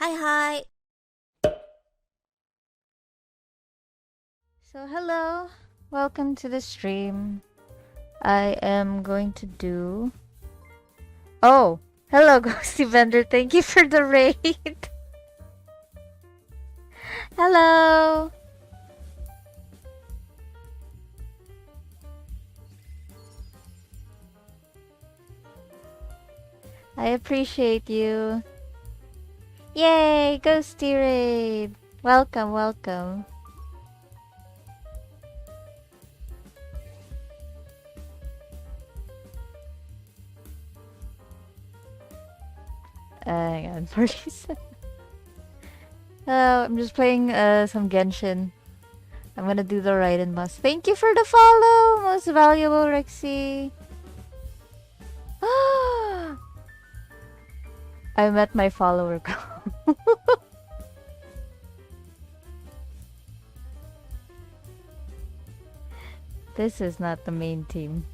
Hi, hi. So hello, welcome to the stream. I am going to do. Oh, hello, Ghosty Vendor. Thank you for the raid. Hello. I appreciate you. Yay, Ghosty raid. Welcome, welcome. Hang on, 47. Hello, I'm just playing some Genshin. I'm gonna do the right and must. Thank you for the follow, most valuable Rexy. I met my follower goal. This is not the main team.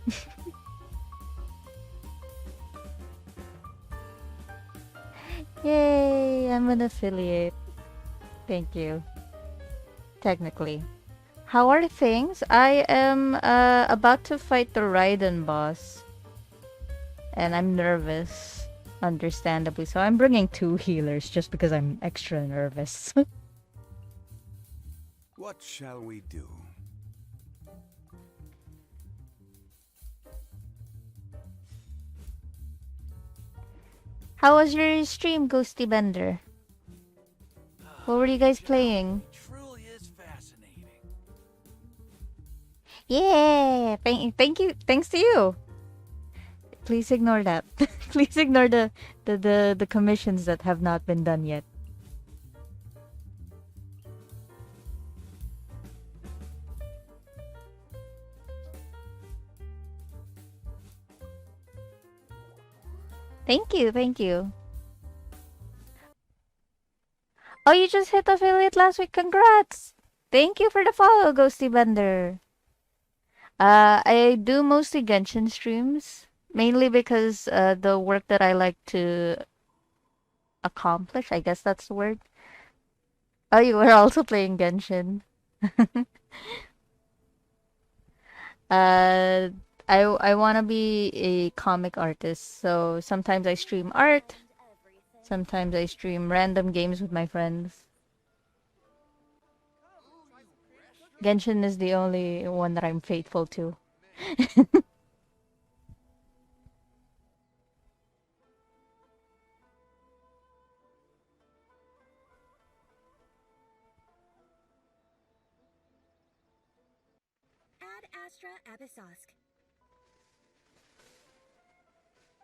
Yay, I'm an affiliate. Thank you. Technically. How are things? I am about to fight the Raiden boss. And I'm nervous. Understandably. So I'm bringing two healers just because I'm extra nervous. What shall we do? How was your stream, Ghosty Bender? What were you guys playing? Truly is fascinating. Yeah! Thank you. Thanks to you. Please ignore that. Please ignore the commissions that have not been done yet. Thank you, thank you. Oh, you just hit affiliate last week. Congrats! Thank you for the follow, Ghosty Bender. I do mostly Genshin streams, mainly because the work that I like to accomplish, I guess that's the word. Oh, you were also playing Genshin. uh, I wanna be a comic artist, so sometimes I stream art, sometimes I stream random games with my friends. Genshin is the only one that I'm faithful to. Ad Astra Abyssosque.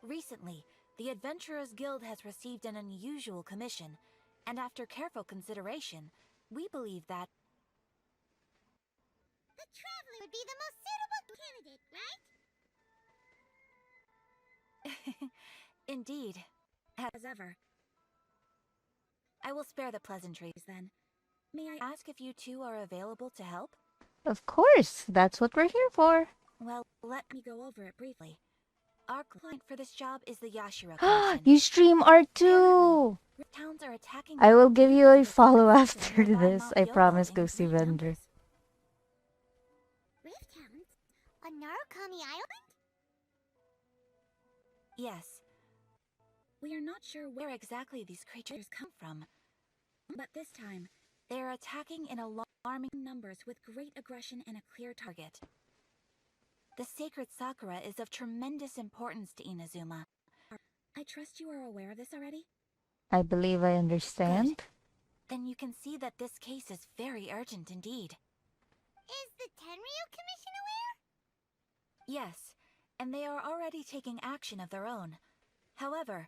Recently, the Adventurers Guild has received an unusual commission, and after careful consideration, we believe that the Traveler would be the most suitable candidate, right? Indeed, as ever. I will spare the pleasantries then. May I ask if you two are available to help? Of course, that's what we're here for. Well, let me go over it briefly. Our client for this job is the Yashiro Commission. You stream art too! Rift towns are attacking I will give you a with the follow Rift System after nearby this. Mount I Yobo promise, in Ghosty great Vendor. numbers. Rift towns? On Narukami Island? Yes. We are not sure where exactly these creatures come from, but this time, they are attacking in alarming numbers with great aggression and a clear target. The sacred Sakura is of tremendous importance to Inazuma. I trust you are aware of this already? I believe I Good. understand. Then you can see that this case is very urgent indeed. Is the Tenryu Commission aware? Yes, and they are already taking action of their own. However,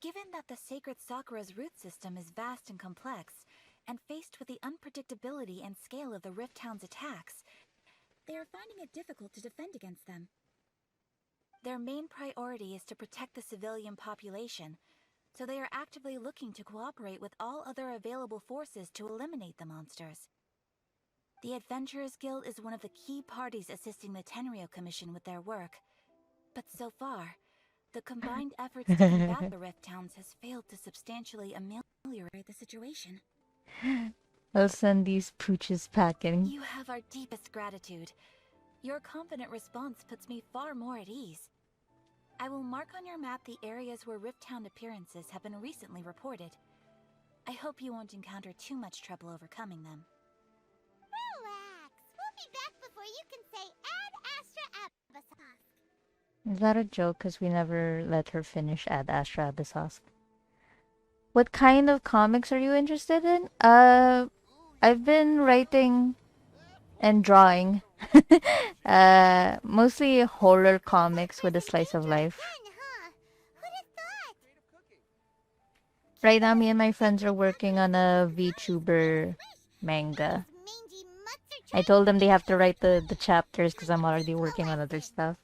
given that the sacred Sakura's root system is vast and complex, and faced with the unpredictability and scale of the Rift Town's attacks, they are finding it difficult to defend against them. Their main priority is to protect the civilian population, so they are actively looking to cooperate with all other available forces to eliminate the monsters. The Adventurers Guild is one of the key parties assisting the Tenryo Commission with their work, but so far, the combined efforts to combat the Rift Towns has failed to substantially ameliorate ameliorate the situation. I'll send these pooches packing. You have our deepest gratitude. Your confident response puts me far more at ease. I will mark on your map the areas where Rift Town appearances have been recently reported. I hope you won't encounter too much trouble overcoming them. Relax. We'll be back before you can say Ad Astra Abyssosque. Is that a joke? Because we never let her finish Ad Astra Abyssosque. What kind of comics are you interested in? I've been writing and drawing. Mostly horror comics with a slice of life. Right now, me and my friends are working on a VTuber manga. I told them they have to write the chapters because I'm already working on other stuff.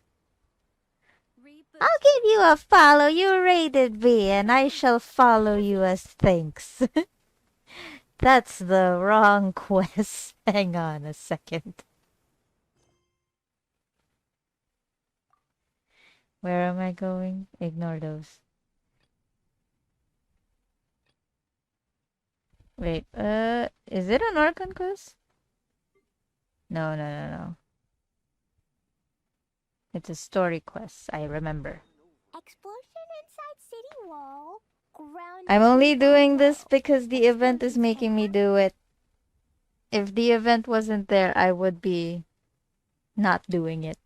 I'll give you a follow. You rated me, and I shall follow you as thanks. That's the wrong quest. Hang on a second. Where am I going? Ignore those. Wait, is it an Archon quest? No. It's a story quest, I remember. Explosion inside city wall. Ground. I'm only doing this because the event is making me do it. If the event wasn't there, I would be not doing it.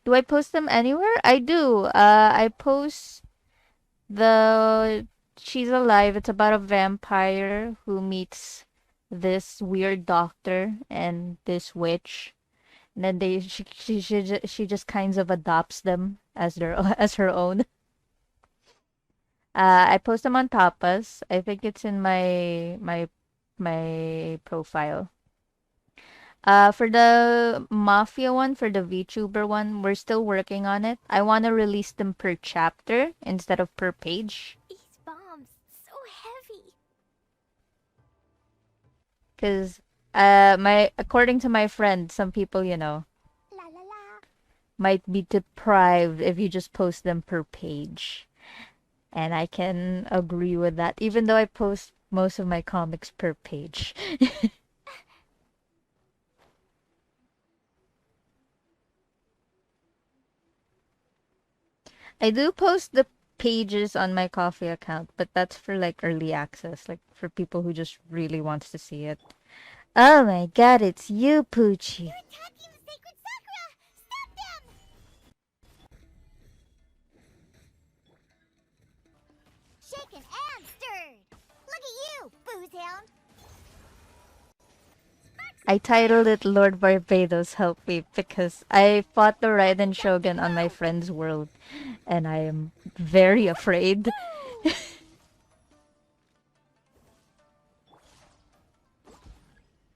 Do I post them anywhere? I do. I post the She's Alive. It's about a vampire who meets this weird doctor and this witch. And then she just kind of adopts them as her own. I post them on Tapas. I think it's in my profile. For the Mafia one, for the VTuber one, we're still working on it. I want to release them per chapter instead of per page. These bombs so heavy. Cause according to my friend, some people, La la la. might be deprived if you just post them per page. And I can agree with that, even though I post most of my comics per page. I do post the pages on my coffee account, but that's for like early access, like for people who just really wants to see it. Oh my god, it's you, Poochie. They're attacking the sacred sakura. Stop them. Shaken and stirred. Look at you, boozehound. I titled it Lord Barbados Help Me because I fought the Raiden Shogun on my friend's world, and I am very afraid.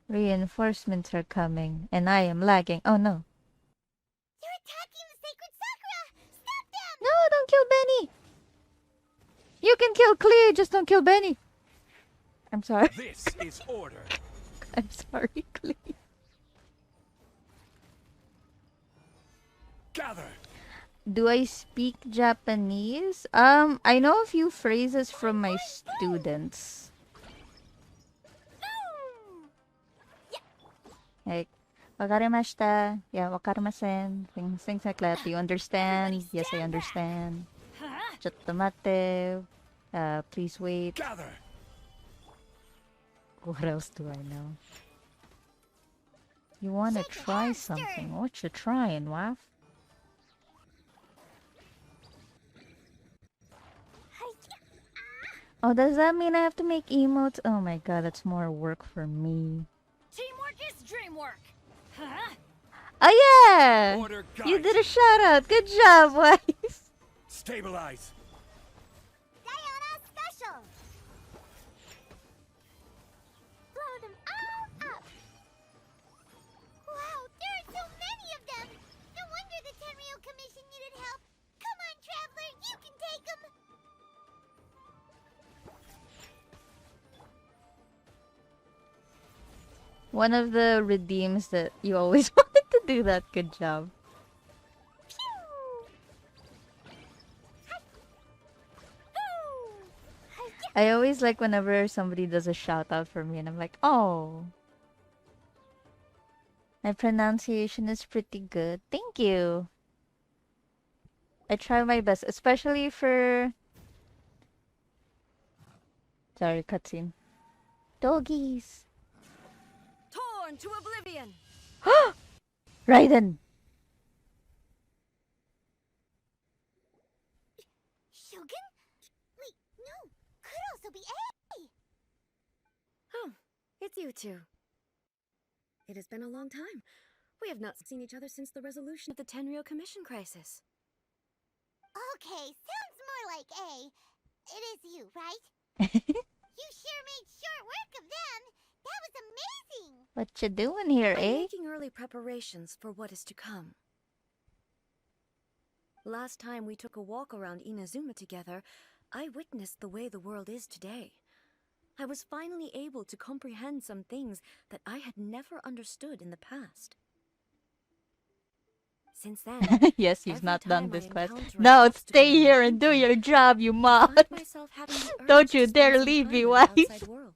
Reinforcements are coming, and I am lagging. Oh no. They're attacking the sacred sakura. Stop them. No, don't kill Benny! You can kill Klee, just don't kill Benny! I'm sorry. This is order. I'm sorry, Klee. Gather. Do I speak Japanese? I know a few phrases from my students. Like, wakarimashita. Yeah, wakarimasen. Things like that. Do you understand? Yes, I understand. Chottomate. Please wait. Gather. What else do I know? You wanna try something? What you trying, Waf? Oh, does that mean I have to make emotes? Oh my god, that's more work for me. Teamwork is dreamwork. Huh? Oh yeah! Order You guide. did a shout out. Good job, wife. Stabilize. Diana special. Blow them all up. Wow, there are so many of them. No wonder the Tenryo Commission needed help. Come on, Traveler, you can take them. One of the redeems that you always wanted to do that. Good job. I always like whenever somebody does a shout out for me and I'm like, oh, my pronunciation is pretty good. Thank you. I try my best, especially for... Sorry, cutscene. Doggies. Torn to oblivion. Raiden. Shogun? Wait, no. Could also be A. Oh, it's you two. It has been a long time. We have not seen each other since the resolution of the Tenryou Commission crisis. Okay, sounds more like A. It is you, right? You sure made short work of them. That was amazing. What you doing here, I'm eh? making early preparations for what is to come. Last time we took a walk around Inazuma together, I witnessed the way the world is today. I was finally able to comprehend some things that I had never understood in the past. Since then, Yes, you've every not done time I this quest. encounter an No, obstacle stay in here and do thinking, your job, you I mod. find myself having the urge Don't to you spend dare some leave time me, in the wife. outside world.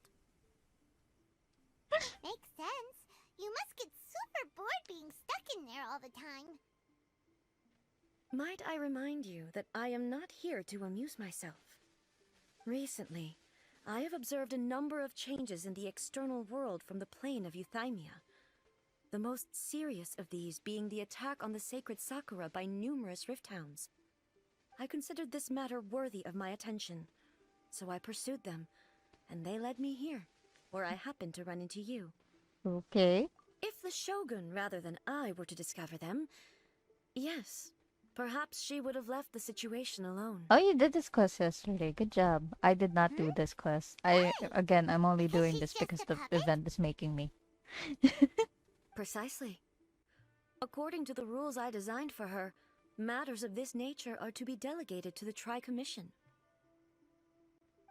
Makes sense. You must get super bored being stuck in there all the time. Might I remind you that I am not here to amuse myself. Recently, I have observed a number of changes in the external world from the plane of Euthymia. The most serious of these being the attack on the sacred Sakura by numerous rift hounds. I considered this matter worthy of my attention, so I pursued them, and they led me here, where I happened to run into you. Okay. If the Shogun rather than I were to discover them, yes, perhaps she would have left the situation alone. Oh, you did this quest yesterday. Good job. I did not do this quest. I'm only doing she's this just because a the puppet? event is making me. Precisely. According to the rules I designed for her, matters of this nature are to be delegated to the Tri-Commission.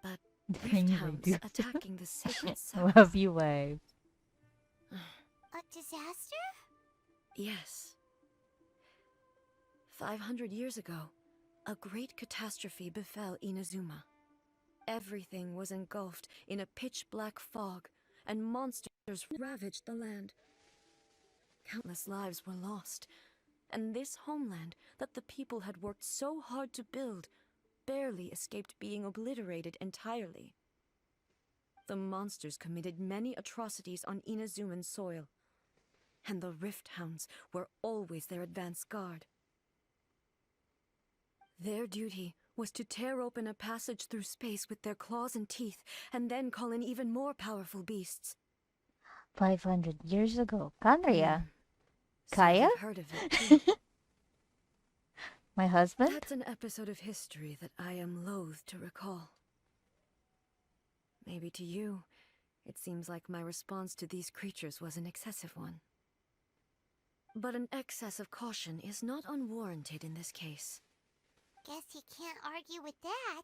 But rift hounds attacking the sacred Sakura. Love you, wife. A disaster? Yes. 500 years ago, a great catastrophe befell Inazuma. Everything was engulfed in a pitch-black fog, and monsters ravaged the land. Countless lives were lost, and this homeland that the people had worked so hard to build barely escaped being obliterated entirely. The monsters committed many atrocities on Inazuman soil, and the rift hounds were always their advance guard. Their duty was to tear open a passage through space with their claws and teeth, and then call in even more powerful beasts. 500 years ago. Kanria. So Kaya? you've heard of it too. My husband? That's an episode of history that I am loath to recall. Maybe to you, it seems like my response to these creatures was an excessive one. But an excess of caution is not unwarranted in this case. Guess you can't argue with that.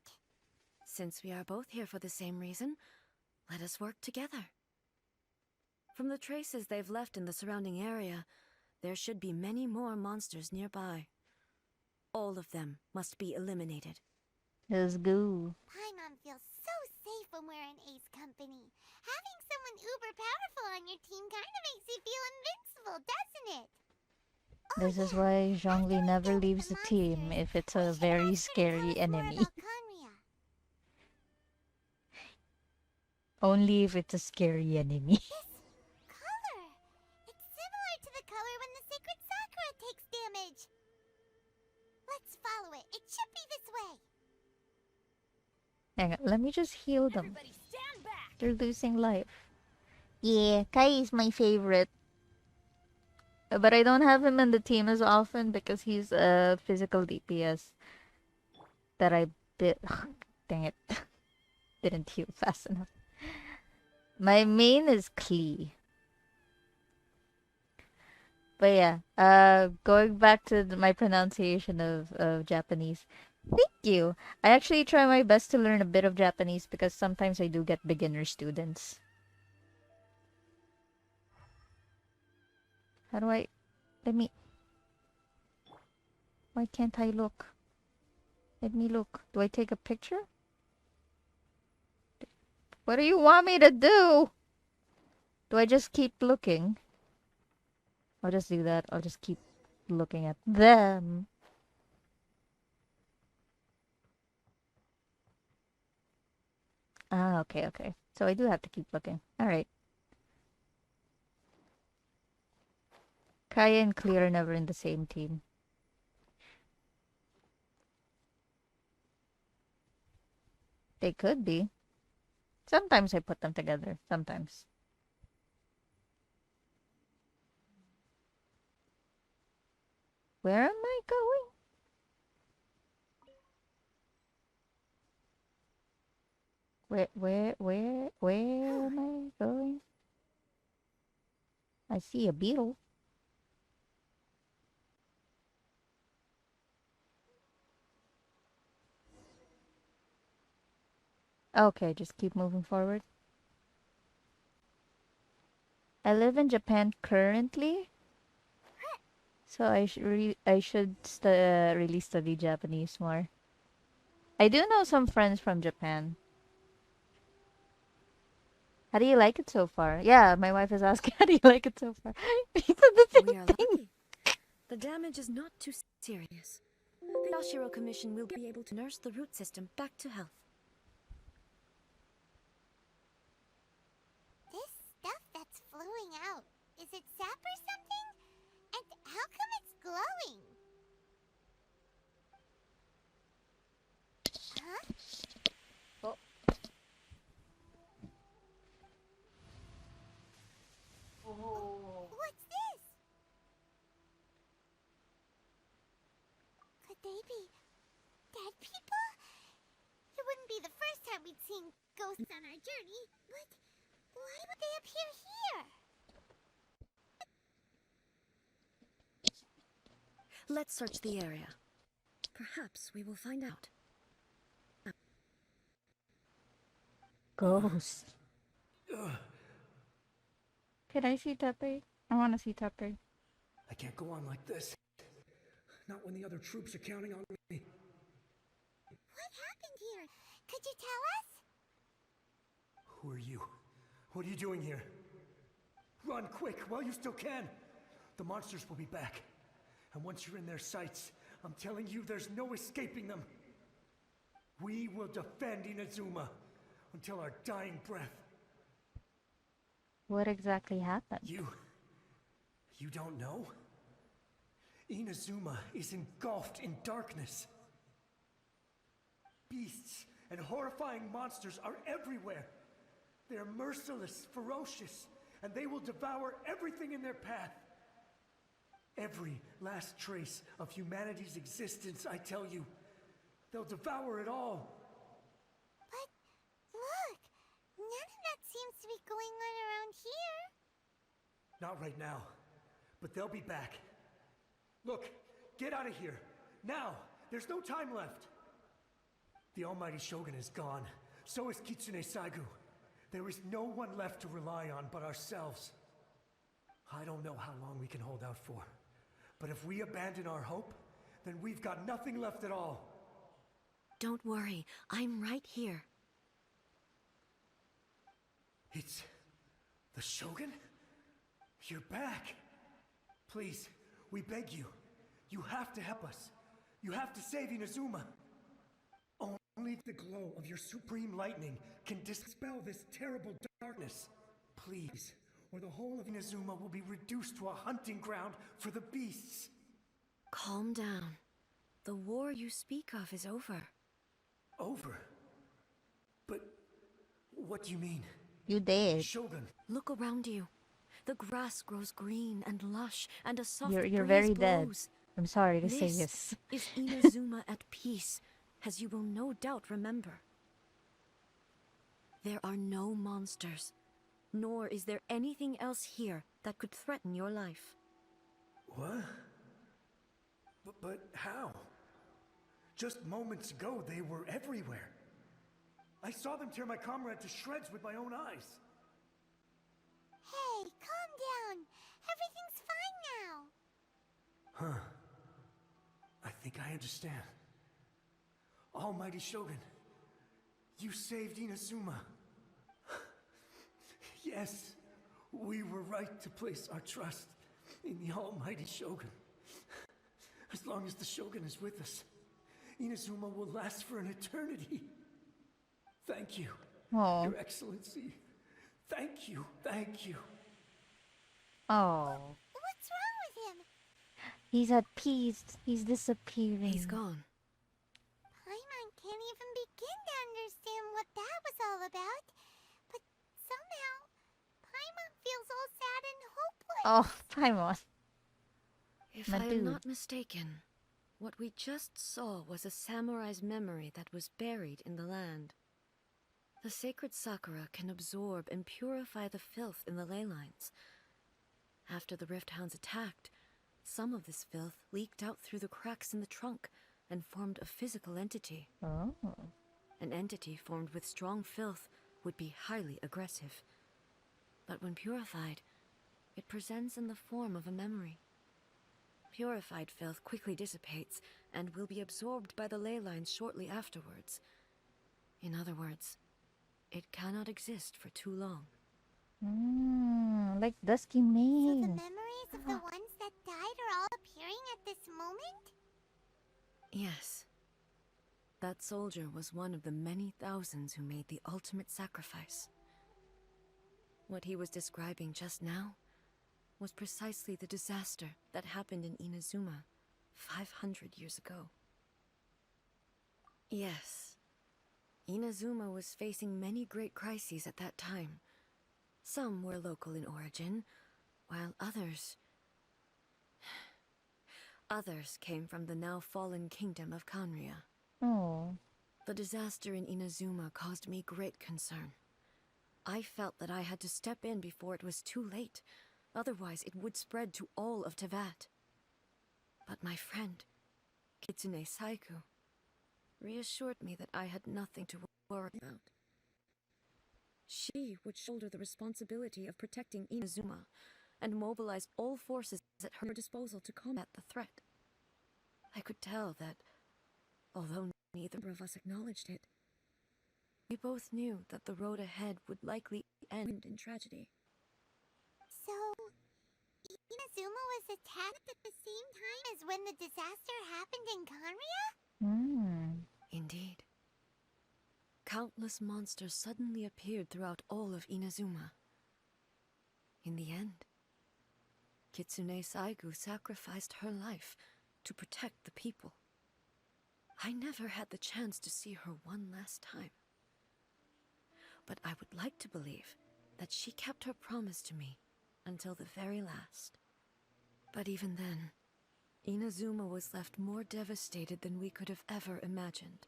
Since we are both here for the same reason, let us work together. From the traces they've left in the surrounding area, there should be many more monsters nearby. All of them must be eliminated. Let's go. Paimon feels so safe when we're in Ace Company. Having someone uber powerful on your team kinda makes you feel invincible, doesn't it? Oh, This is yeah. why After Zhongli we never deal with leaves the the team monsters, if it's we a should very ask her to tell scary us more enemy. about Conria. Only if it's a scary enemy. This color! It's similar to the color when the sacred Sakura takes damage. Let's follow it. It should be this way. Hang on, let me just heal them. Everybody stand back! They're losing life. Yeah, Kai is my favorite. But I don't have him in the team as often because he's a physical DPS that I bit. Dang it. Didn't heal fast enough. My main is Klee. But yeah, going back to my pronunciation of Japanese. Thank you. I actually try my best to learn a bit of Japanese because sometimes I do get beginner students. How do I... Let me... Why can't I look? Let me look. Do I take a picture? What do you want me to do? Do I just keep looking? I'll just do that. I'll just keep looking at them. Ah, okay, okay. So I do have to keep looking. Alright. Kaya and Clear are never in the same team. They could be. Sometimes I put them together. Sometimes. Where am I going? Where am I going? I see a beetle. Okay, just keep moving forward. I live in Japan currently, so I should really study Japanese more. I do know some friends from Japan. How do you like it so far? Yeah, my wife is asking, how do you like it so far? We said the We same are thing. lucky. The damage is not too serious. The Yashiro Commission will be able to nurse the root system back to health. This stuff that's flowing out, is it sap or something? And how come it's glowing? Huh? Oh. What's this? Could they be dead people? It wouldn't be the first time we'd seen ghosts on our journey, but why would they appear here? Let's search the area. Perhaps we will find out. Ghost. Can I see Tepe? I want to see Tepe. I can't go on like this. Not when the other troops are counting on me. What happened here? Could you tell us? Who are you? What are you doing here? Run quick while you still can. The monsters will be back. And once you're in their sights, I'm telling you there's no escaping them. We will defend Inazuma until our dying breath. What exactly happened? You don't know? Inazuma is engulfed in darkness. Beasts and horrifying monsters are everywhere. They are merciless, ferocious, and they will devour everything in their path. Every last trace of humanity's existence, I tell you. They'll devour it all. But look, none of that seems to be going on around here. Not right now, but they'll be back. Look, get out of here. Now! There's no time left! The almighty Shogun is gone. So is Kitsune Saigu. There is no one left to rely on but ourselves. I don't know how long we can hold out for. But if we abandon our hope, then we've got nothing left at all. Don't worry, I'm right here. It's the Shogun? You're back! Please, we beg you. You have to help us. You have to save Inazuma. Only the glow of your supreme lightning can dispel this terrible darkness. Please, or the whole of Inazuma will be reduced to a hunting ground for the beasts. Calm down. The war you speak of is over. Over? But what do you mean? You did. Shogun. Look around you. The grass grows green and lush, and a soft You're breeze very dead. blows. I'm sorry to say This this. is Inazuma at peace, as you will no doubt remember. There are no monsters, nor is there anything else here that could threaten your life. What? But how? Just moments ago, they were everywhere. I saw them tear my comrade to shreds with my own eyes. Hey, calm down. Everything's fine now. Huh. I think I understand. Almighty Shogun, you saved Inazuma. Yes, we were right to place our trust in the almighty Shogun. As long as the Shogun is with us, Inazuma will last for an eternity. Thank you, Oh. Your Excellency. Thank you, thank you. Oh. What's wrong with him? He's at peace. He's disappearing. He's gone. Paimon can't even begin to understand what that was all about. But somehow, Paimon feels all sad and hopeless. Oh, Paimon. If My I dude. am not mistaken, what we just saw was a samurai's memory that was buried in the land. The sacred sakura can absorb and purify the filth in the ley lines. After the Rift Hounds attacked, some of this filth leaked out through the cracks in the trunk and formed a physical entity. Oh. An entity formed with strong filth would be highly aggressive. But when purified, it presents in the form of a memory. Purified filth quickly dissipates and will be absorbed by the ley lines shortly afterwards. In other words, it cannot exist for too long. Like Dusky So the Mane. memories of the ones that died are all appearing at this moment? Yes. That soldier was one of the many thousands who made the ultimate sacrifice. What he was describing just now was precisely the disaster that happened in Inazuma 500 years ago. Yes, Inazuma was facing many great crises at that time. Some were local in origin, while others came from the now fallen kingdom of Kanria. Oh. The disaster in Inazuma caused me great concern. I felt that I had to step in before it was too late, otherwise it would spread to all of Tevat. But my friend, Kitsune Saiku, reassured me that I had nothing to worry about. She would shoulder the responsibility of protecting Inazuma and mobilize all forces at her disposal to combat the threat. I could tell that, although neither of us acknowledged it, we both knew that the road ahead would likely end in tragedy. So, Inazuma was attacked at the same time as when the disaster happened in Kanria? Indeed. Countless monsters suddenly appeared throughout all of Inazuma. In the end, Kitsune Saigu sacrificed her life to protect the people. I never had the chance to see her one last time. But I would like to believe that she kept her promise to me until the very last. But even then, Inazuma was left more devastated than we could have ever imagined.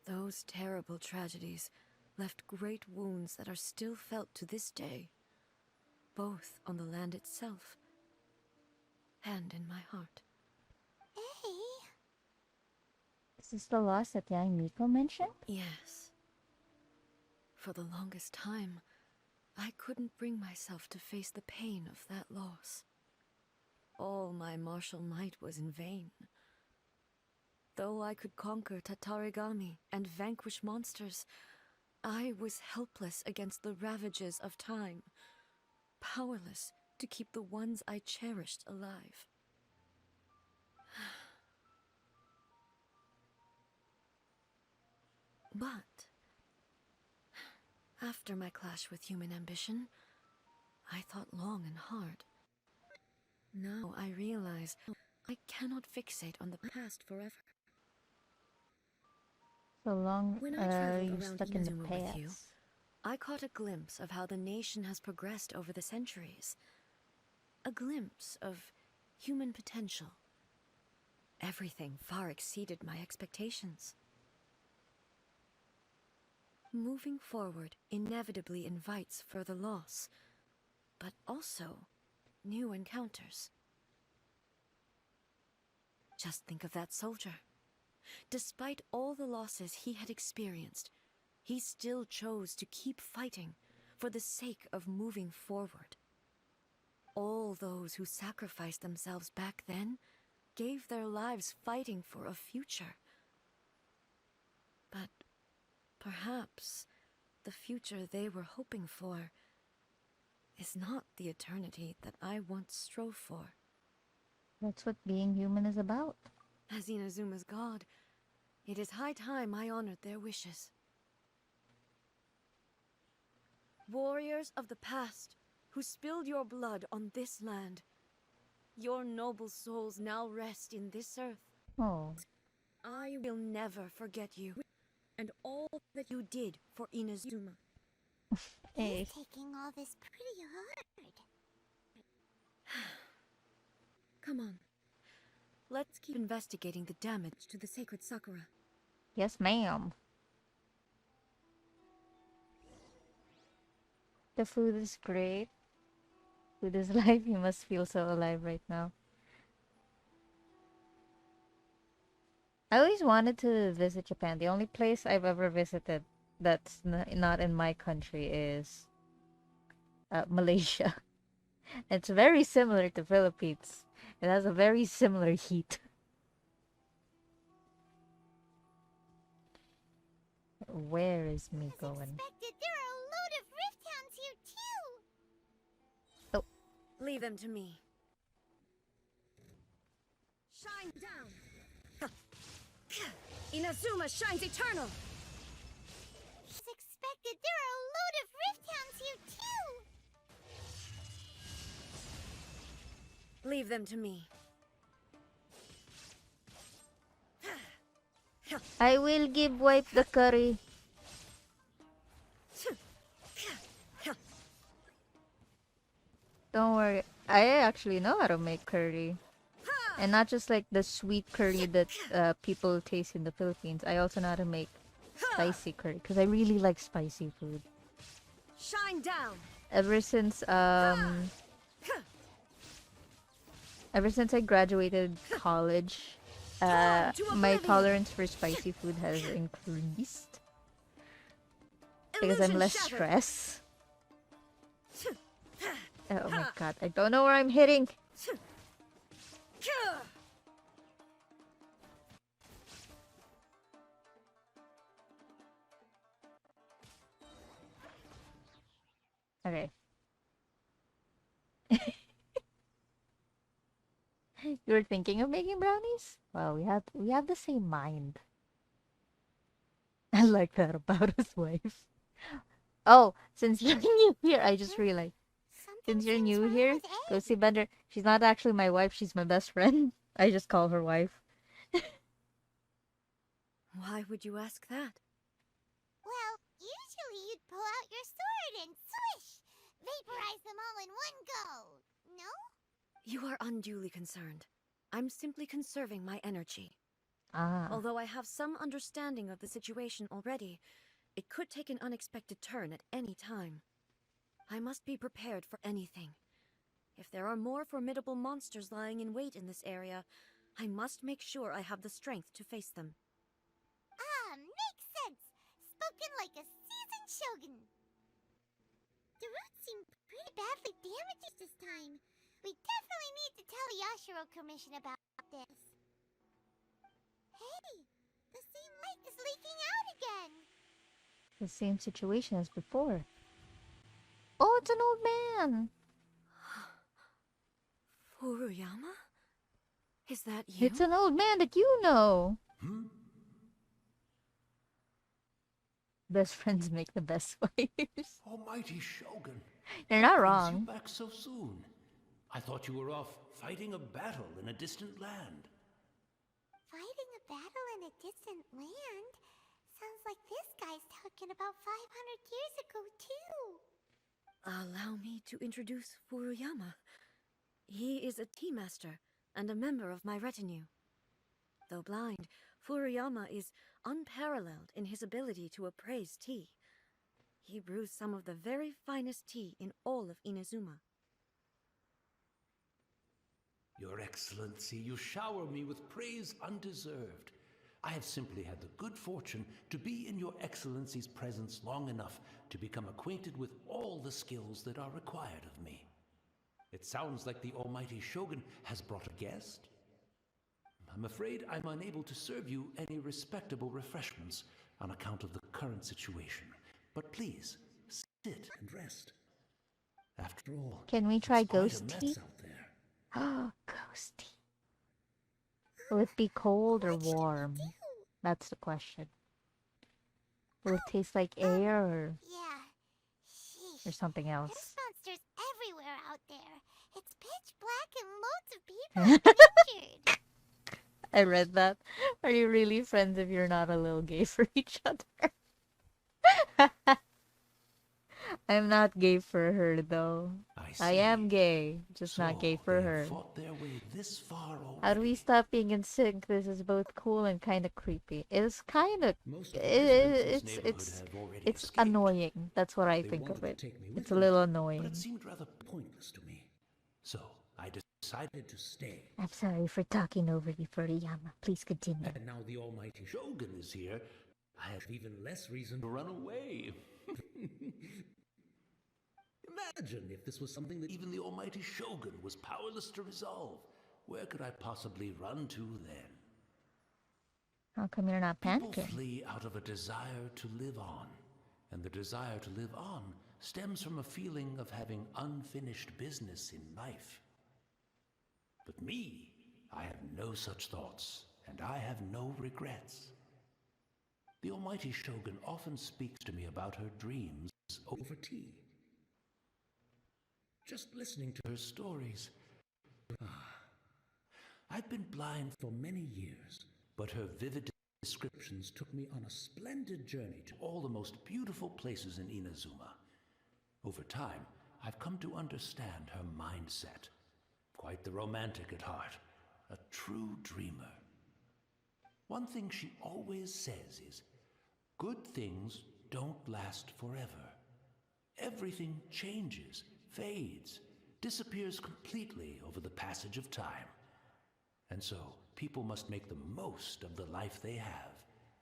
Those terrible tragedies left great wounds that are still felt to this day, both on the land itself and in my heart. Hey, Is this the loss that young Miko mentioned? Yes. For the longest time, I couldn't bring myself to face the pain of that loss. All my martial might was in vain. Though I could conquer Tatarigami and vanquish monsters, I was helpless against the ravages of time, powerless to keep the ones I cherished alive. But after my clash with human ambition, I thought long and hard. Now I realize I cannot fixate on the past forever. So long When I traveled you're around stuck in the Inazuma with you, past. I caught a glimpse of how the nation has progressed over the centuries. A glimpse of human potential. Everything far exceeded my expectations. Moving forward inevitably invites further loss, but also new encounters. Just think of that soldier. Despite all the losses he had experienced, he still chose to keep fighting for the sake of moving forward. All those who sacrificed themselves back then gave their lives fighting for a future. But perhaps the future they were hoping for is not the eternity that I once strove for. That's what being human is about. As Inazuma's god, it is high time I honored their wishes. Warriors of the past, who spilled your blood on this land, your noble souls now rest in this earth. Oh. I will never forget you, and all that you did for Inazuma. Hey. He's taking all this pretty hard. Come on. Let's keep investigating the damage to the sacred Sakura. Yes, ma'am. The food is great. Food is life. You must feel so alive right now. I always wanted to visit Japan. The only place I've ever visited that's not in my country is Malaysia. It's very similar to Philippines. It has a very similar heat. Where is me As going? expected, there are a load of rift hounds here too. Leave them to me. Shine down! Inazuma shines eternal! As expected, there are a load of rift hounds here too. Leave them to me. I will give wife the curry. Don't worry. I actually know how to make curry. And not just like the sweet curry that people taste in the Philippines. I also know how to make spicy curry because I really like spicy food. Shine down! Ever since I graduated college, my tolerance for spicy food has increased because I'm less stressed. Oh my god, I don't know where I'm hitting. Okay. You were thinking of making brownies? Well, we have the same mind. I like that about his wife. Oh, since you're new here, I just realized. Since you're new here, go see Bender. She's not actually my wife, she's my best friend. I just call her wife. Why would you ask that? Well, usually you'd pull out your sword and swish! Vaporize them all in one go! No? You are unduly concerned. I'm simply conserving my energy. Ah. Although I have some understanding of the situation already, it could take an unexpected turn at any time. I must be prepared for anything. If there are more formidable monsters lying in wait in this area, I must make sure I have the strength to face them. Makes sense! Spoken like a seasoned shogun! The roots seem pretty badly damaged this time. We definitely need to tell the Yashiro Commission about this. Hey! The same light is leaking out again! The same situation as before. Oh, it's an old man! Furuyama? Is that you? It's an old man that you know! Best friends make the best wives. Almighty Shogun. You're not What brings wrong. you back so soon? I thought you were off fighting a battle in a distant land. Fighting a battle in a distant land? Sounds like this guy's talking about 500 years ago, too. Allow me to introduce Furuyama. He is a tea master and a member of my retinue. Though blind, Furuyama is unparalleled in his ability to appraise tea. He brews some of the very finest tea in all of Inazuma. Your Excellency, you shower me with praise undeserved. I have simply had the good fortune to be in Your Excellency's presence long enough to become acquainted with all the skills that are required of me. It sounds like the Almighty Shogun has brought a guest. I'm afraid I'm unable to serve you any respectable refreshments on account of the current situation. But please, sit and rest. After all, Can we it's try quite a ghost tea? mess out there. Oh, ghost tea. Will it be cold or What should we warm? do? That's the question. Will it taste like air Yeah. or Sheesh. something There's else? monsters everywhere out there. It's pitch black and loads of people are injured. I read that. Are you really friends if you're not a little gay for each other? I'm not gay for her though. I I see. am gay, just not gay So for they have her. fought their way this far already. How do we stop being in sync? This is both cool and kind of creepy. It's kind of Most of the residents in this it's neighborhood it's have already it's escaped. annoying. That's what I They think of wanted it. to take me with It's a them, little but annoying. it seemed rather pointless to me. So I decided to stay. I'm sorry for talking over you, Furiyama. Please continue. And now the almighty Shogun is here. I have even less reason to run away. Imagine if this was something that even the almighty Shogun was powerless to resolve. Where could I possibly run to then? How come you're not People panicking? flee out of a desire to live on. And the desire to live on stems from a feeling of having unfinished business in life. But me, I have no such thoughts, and I have no regrets. The almighty Shogun often speaks to me about her dreams over tea. Just listening to her stories. I've been blind for many years, but her vivid descriptions took me on a splendid journey to all the most beautiful places in Inazuma. Over time, I've come to understand her mindset. Quite the romantic at heart, a true dreamer. One thing she always says is, good things don't last forever. Everything changes, fades, disappears completely over the passage of time. And so, people must make the most of the life they have,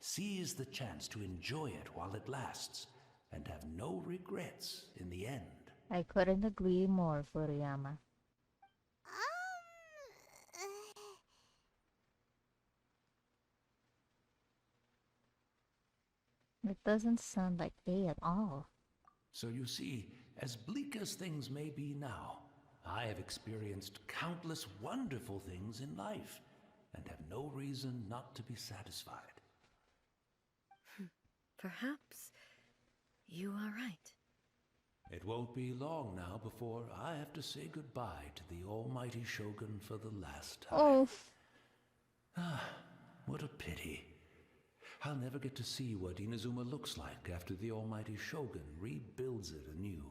seize the chance to enjoy it while it lasts, and have no regrets in the end. I couldn't agree more, Furiyama. It doesn't sound like gay at all. So you see, as bleak as things may be now, I have experienced countless wonderful things in life, and have no reason not to be satisfied. Perhaps you are right. It won't be long now before I have to say goodbye to the almighty Shogun for the last time. Oh, What a pity. I'll never get to see what Inazuma looks like after the almighty Shogun rebuilds it anew.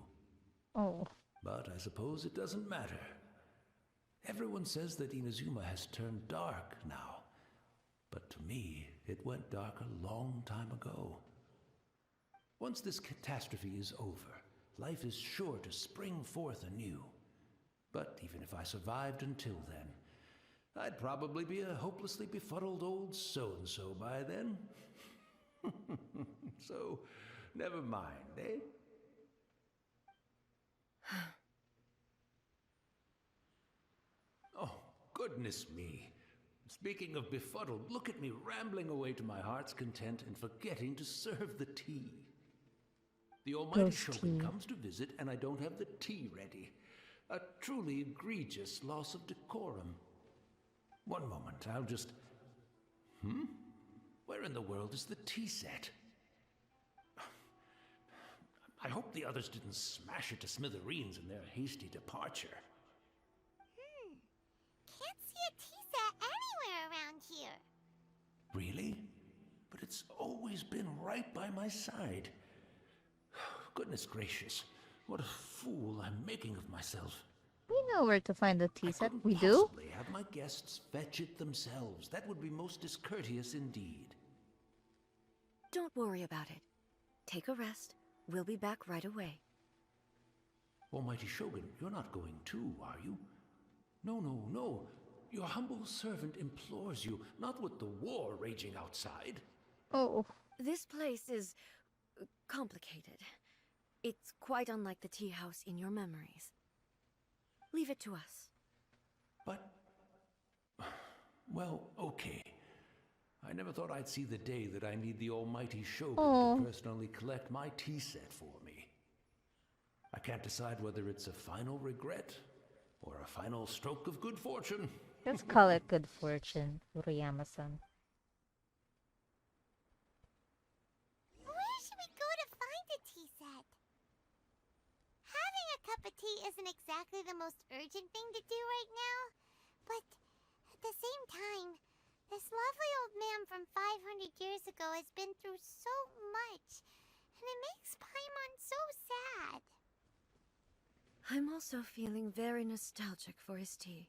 oh. But I suppose it doesn't matter. Everyone says that Inazuma has turned dark now. But to me, it went dark a long time ago. Once this catastrophe is over, life is sure to spring forth anew. But even if I survived until then, I'd probably be a hopelessly befuddled old so-and-so by then. So, never mind, eh? Oh, goodness me. Speaking of befuddled, look at me rambling away to my heart's content and forgetting to serve the tea. The almighty Ghost Shogun tea. comes to visit and I don't have the tea ready. A truly egregious loss of decorum. One moment, I'll just... Where in the world is the tea set? I hope the others didn't smash it to smithereens in their hasty departure. Can't see a tea set anywhere around here. Really? But it's always been right by my side. Goodness gracious, what a fool I'm making of myself. We know where to find the tea I set. couldn't We do? possibly have my guests fetch it themselves. That would be most discourteous indeed. Don't worry about it. Take a rest. We'll be back right away. Almighty Shogun, you're not going too, are you? No, no, no. Your humble servant implores you, not with the war raging outside. Oh, This place is complicated. It's quite unlike the tea house in your memories. Leave it to us. But... well, okay. I never thought I'd see the day that I need the almighty Shogun Aw. to personally collect my tea set for me. I can't decide whether it's a final regret or a final stroke of good fortune. Let's call it good fortune, Uriyama-san. Where should we go to find a tea set? Having a cup of tea isn't exactly the most urgent thing to do right now, but at the same time, this lovely old man from 500 years ago has been through so much, and it makes Paimon so sad. I'm also feeling very nostalgic for his tea.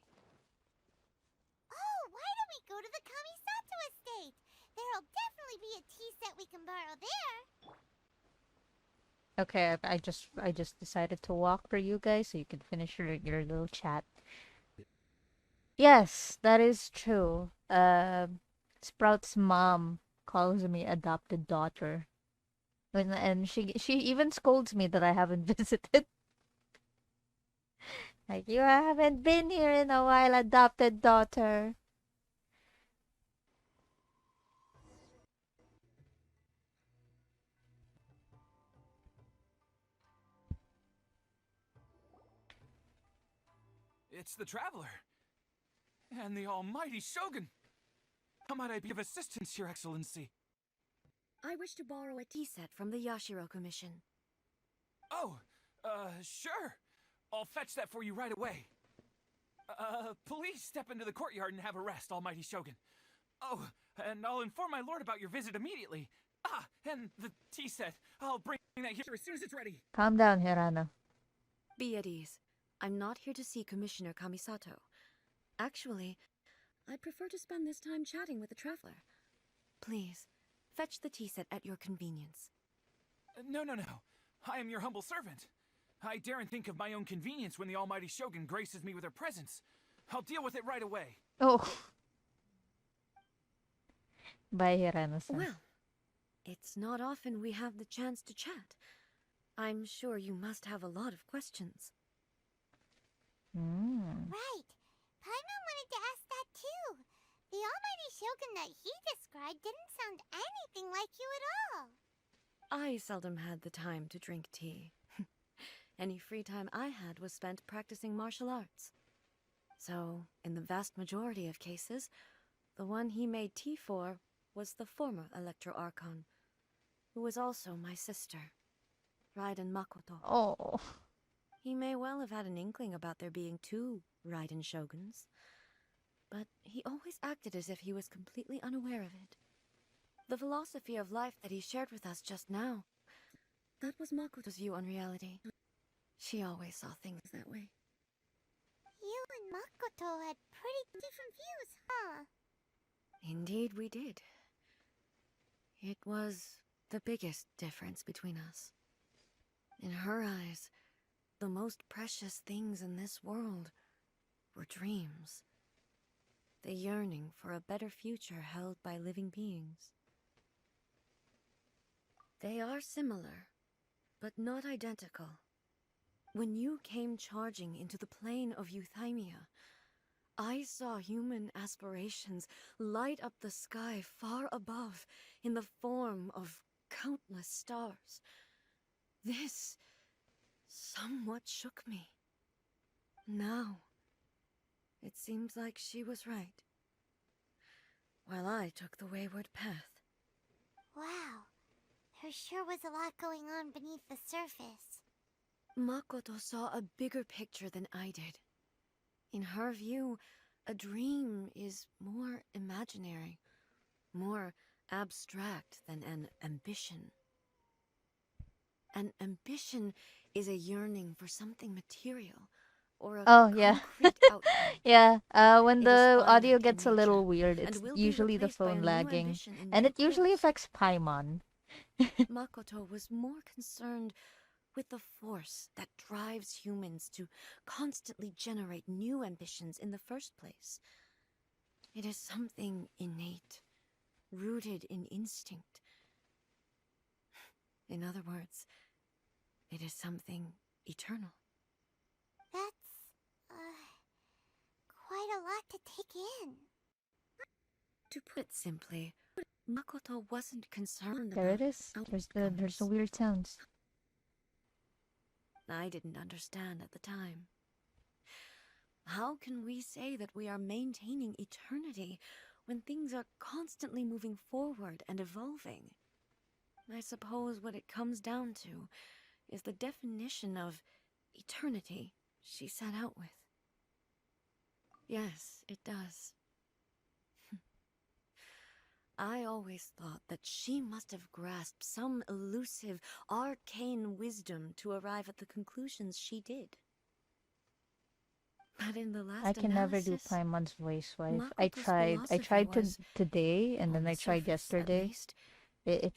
Oh, why don't we go to the Kamisato estate? There'll definitely be a tea set we can borrow there. Okay, I just decided to walk for you guys so you can finish your little chat. Yes, that is true. Sprout's mom calls me adopted daughter. And she even scolds me that I haven't visited. Like, you haven't been here in a while, adopted daughter. It's the Traveler. And the almighty Shogun. How might I be of assistance, Your Excellency? I wish to borrow a tea set from the Yashiro Commission. Oh, sure. I'll fetch that for you right away. Please step into the courtyard and have a rest, almighty Shogun. Oh, and I'll inform my lord about your visit immediately. Ah, and the tea set. I'll bring that here as soon as it's ready. Calm down, Hirano. Be at ease. I'm not here to see Commissioner Kamisato. Actually, I prefer to spend this time chatting with the Traveler. Please, fetch the tea set at your convenience. No. I am your humble servant. I daren't think of my own convenience when the almighty Shogun graces me with her presence. I'll deal with it right away. Oh. Bye, Hirano-san. Well, it's not often we have the chance to chat. I'm sure you must have a lot of questions. Right. Paimon wanted to ask that too. The almighty Shogun that he described didn't sound anything like you at all. I seldom had the time to drink tea. Any free time I had was spent practicing martial arts. So, in the vast majority of cases, the one he made tea for was the former Electro Archon, who was also my sister, Raiden Makoto. Oh. He may well have had an inkling about there being two Raiden Shoguns, but he always acted as if he was completely unaware of it. The philosophy of life that he shared with us just now, that was Makoto's view on reality. She always saw things that way. You and Makoto had pretty different views, huh? Indeed we did. It was the biggest difference between us. In her eyes, the most precious things in this world were dreams. The yearning for a better future held by living beings. They are similar, but not identical. When you came charging into the plane of Euthymia, I saw human aspirations light up the sky far above in the form of countless stars. This somewhat shook me. Now, it seems like she was right, while I took the wayward path. Wow. There sure was a lot going on beneath the surface. Makoto saw a bigger picture than I did. In her view, a dream is more imaginary, more abstract than an ambition. An ambition is a yearning for something material, or a concrete outcome. Yeah, when It is the audio finite in gets a little nature, weird, and it's will be usually the replaced by a phone new lagging. ambition in And due it usually course. affects Paimon. Makoto was more concerned with the force that drives humans to constantly generate new ambitions in the first place. It is something innate, rooted in instinct. In other words, it is something eternal. That's, quite a lot to take in. To put it simply, Makoto wasn't concerned There about it is. There's the weird sounds. I didn't understand at the time. How can we say that we are maintaining eternity when things are constantly moving forward and evolving? I suppose what it comes down to is the definition of eternity she set out with. Yes, it does. I always thought that she must have grasped some elusive, arcane wisdom to arrive at the conclusions she did. But in the last I can never do analysis, Paimon's voice, wife. Makoto's I philosophy tried was, today, and on then the I tried surface at yesterday. least, I an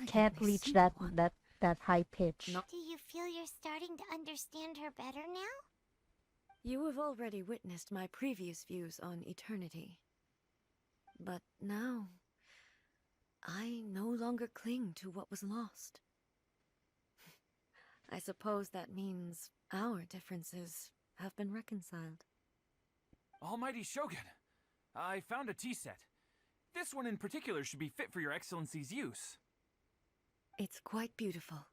can't elegantly reach simple that one. that high pitch. Not- Do you feel you're starting to understand her better now? You have already witnessed my previous views on eternity. But now, I no longer cling to what was lost. I suppose that means our differences have been reconciled. Almighty Shogun, I found a tea set. This one in particular should be fit for your Excellency's use. It's quite beautiful.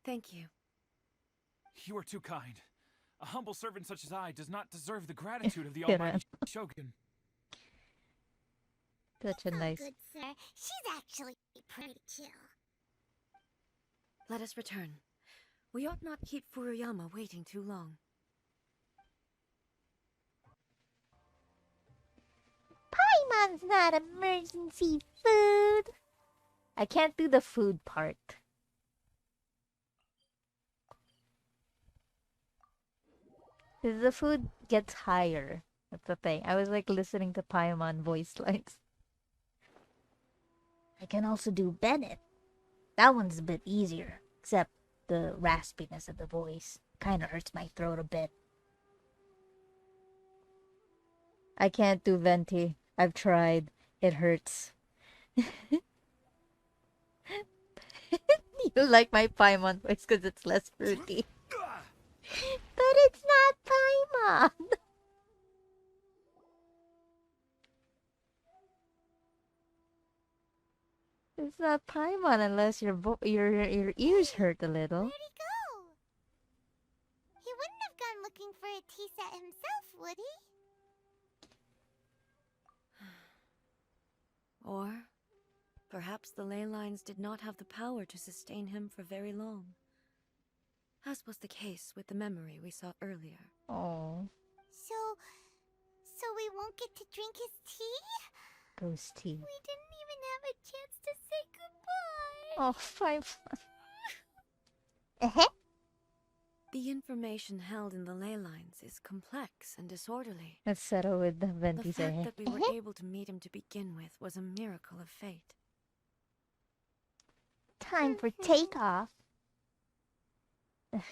Thank you. You are too kind. A humble servant such as I does not deserve the gratitude of the Yeah. Almighty Shogun. Such a Oh, nice. good sir. She's actually pretty chill. Let us return. We ought not keep Furuyama waiting too long. Paimon's not emergency food. I can't do the food part. The food gets higher. That's the thing. I was like listening to Paimon voice lines. I can also do Bennett. That one's a bit easier, except the raspiness of the voice kind of hurts my throat a bit. I can't do Venti. I've tried. It hurts. You like my Paimon voice because it's less fruity. But it's not Paimon. It's not Paimon unless your ears hurt a little. Where'd he go? He wouldn't have gone looking for a tea set himself, would he? Or perhaps the ley lines did not have the power to sustain him for very long, as was the case with the memory we saw earlier. Oh, So we won't get to drink his tea? ghost tea. We didn't even have a chance to say goodbye. Oh, Paimon. The information held in the ley lines is complex and disorderly. Let's settle with the The Venti fact say. that we were able to meet him to begin with was a miracle of fate. Time for takeoff.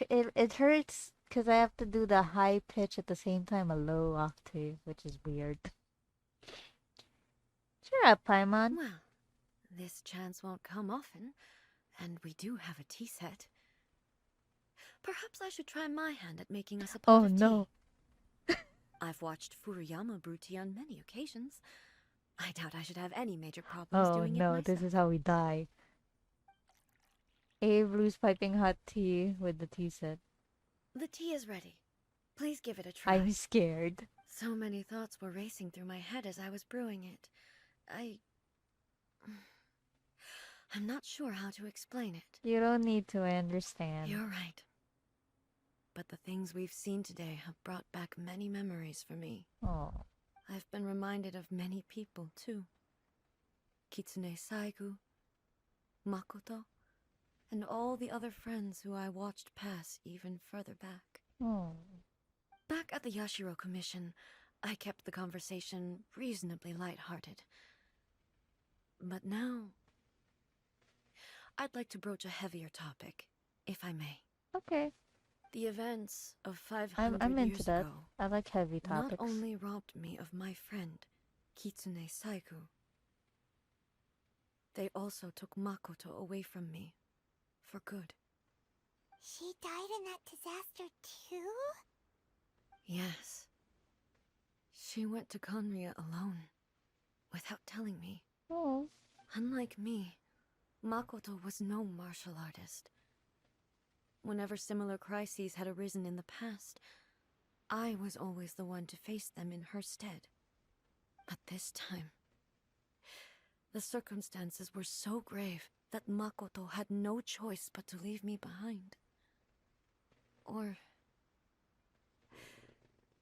It hurts because I have to do the high pitch at the same time, a low octave, which is weird. Cheer up, Paimon. Well, this chance won't come often, and we do have a tea set. Perhaps I should try my hand at making us a pot Oh of no. tea. I've watched Furuyama brew tea on many occasions. I doubt I should have any major problems Oh doing it no, myself. this is how we die. Abe Blue's piping hot tea with the tea set. The tea is ready. Please give it a try. I'm scared. So many thoughts were racing through my head as I was brewing it. I'm not sure how to explain it. You don't need to, I understand. You're right. But the things we've seen today have brought back many memories for me. Oh. I've been reminded of many people, too. Kitsune Saigu, Makoto, and all the other friends who I watched pass even further back. Oh. Back at the Yashiro Commission, I kept the conversation reasonably lighthearted. But now, I'd like to broach a heavier topic, if I may. Okay. The events of 500 I'm years into that. ago I like heavy topics. not only robbed me of my friend, Kitsune Saigu, they also took Makoto away from me, for good. She died in that disaster too? Yes. She went to Conria alone, without telling me. Oh. Unlike me, Makoto was no martial artist. Whenever similar crises had arisen in the past, I was always the one to face them in her stead. But this time, the circumstances were so grave that Makoto had no choice but to leave me behind. Or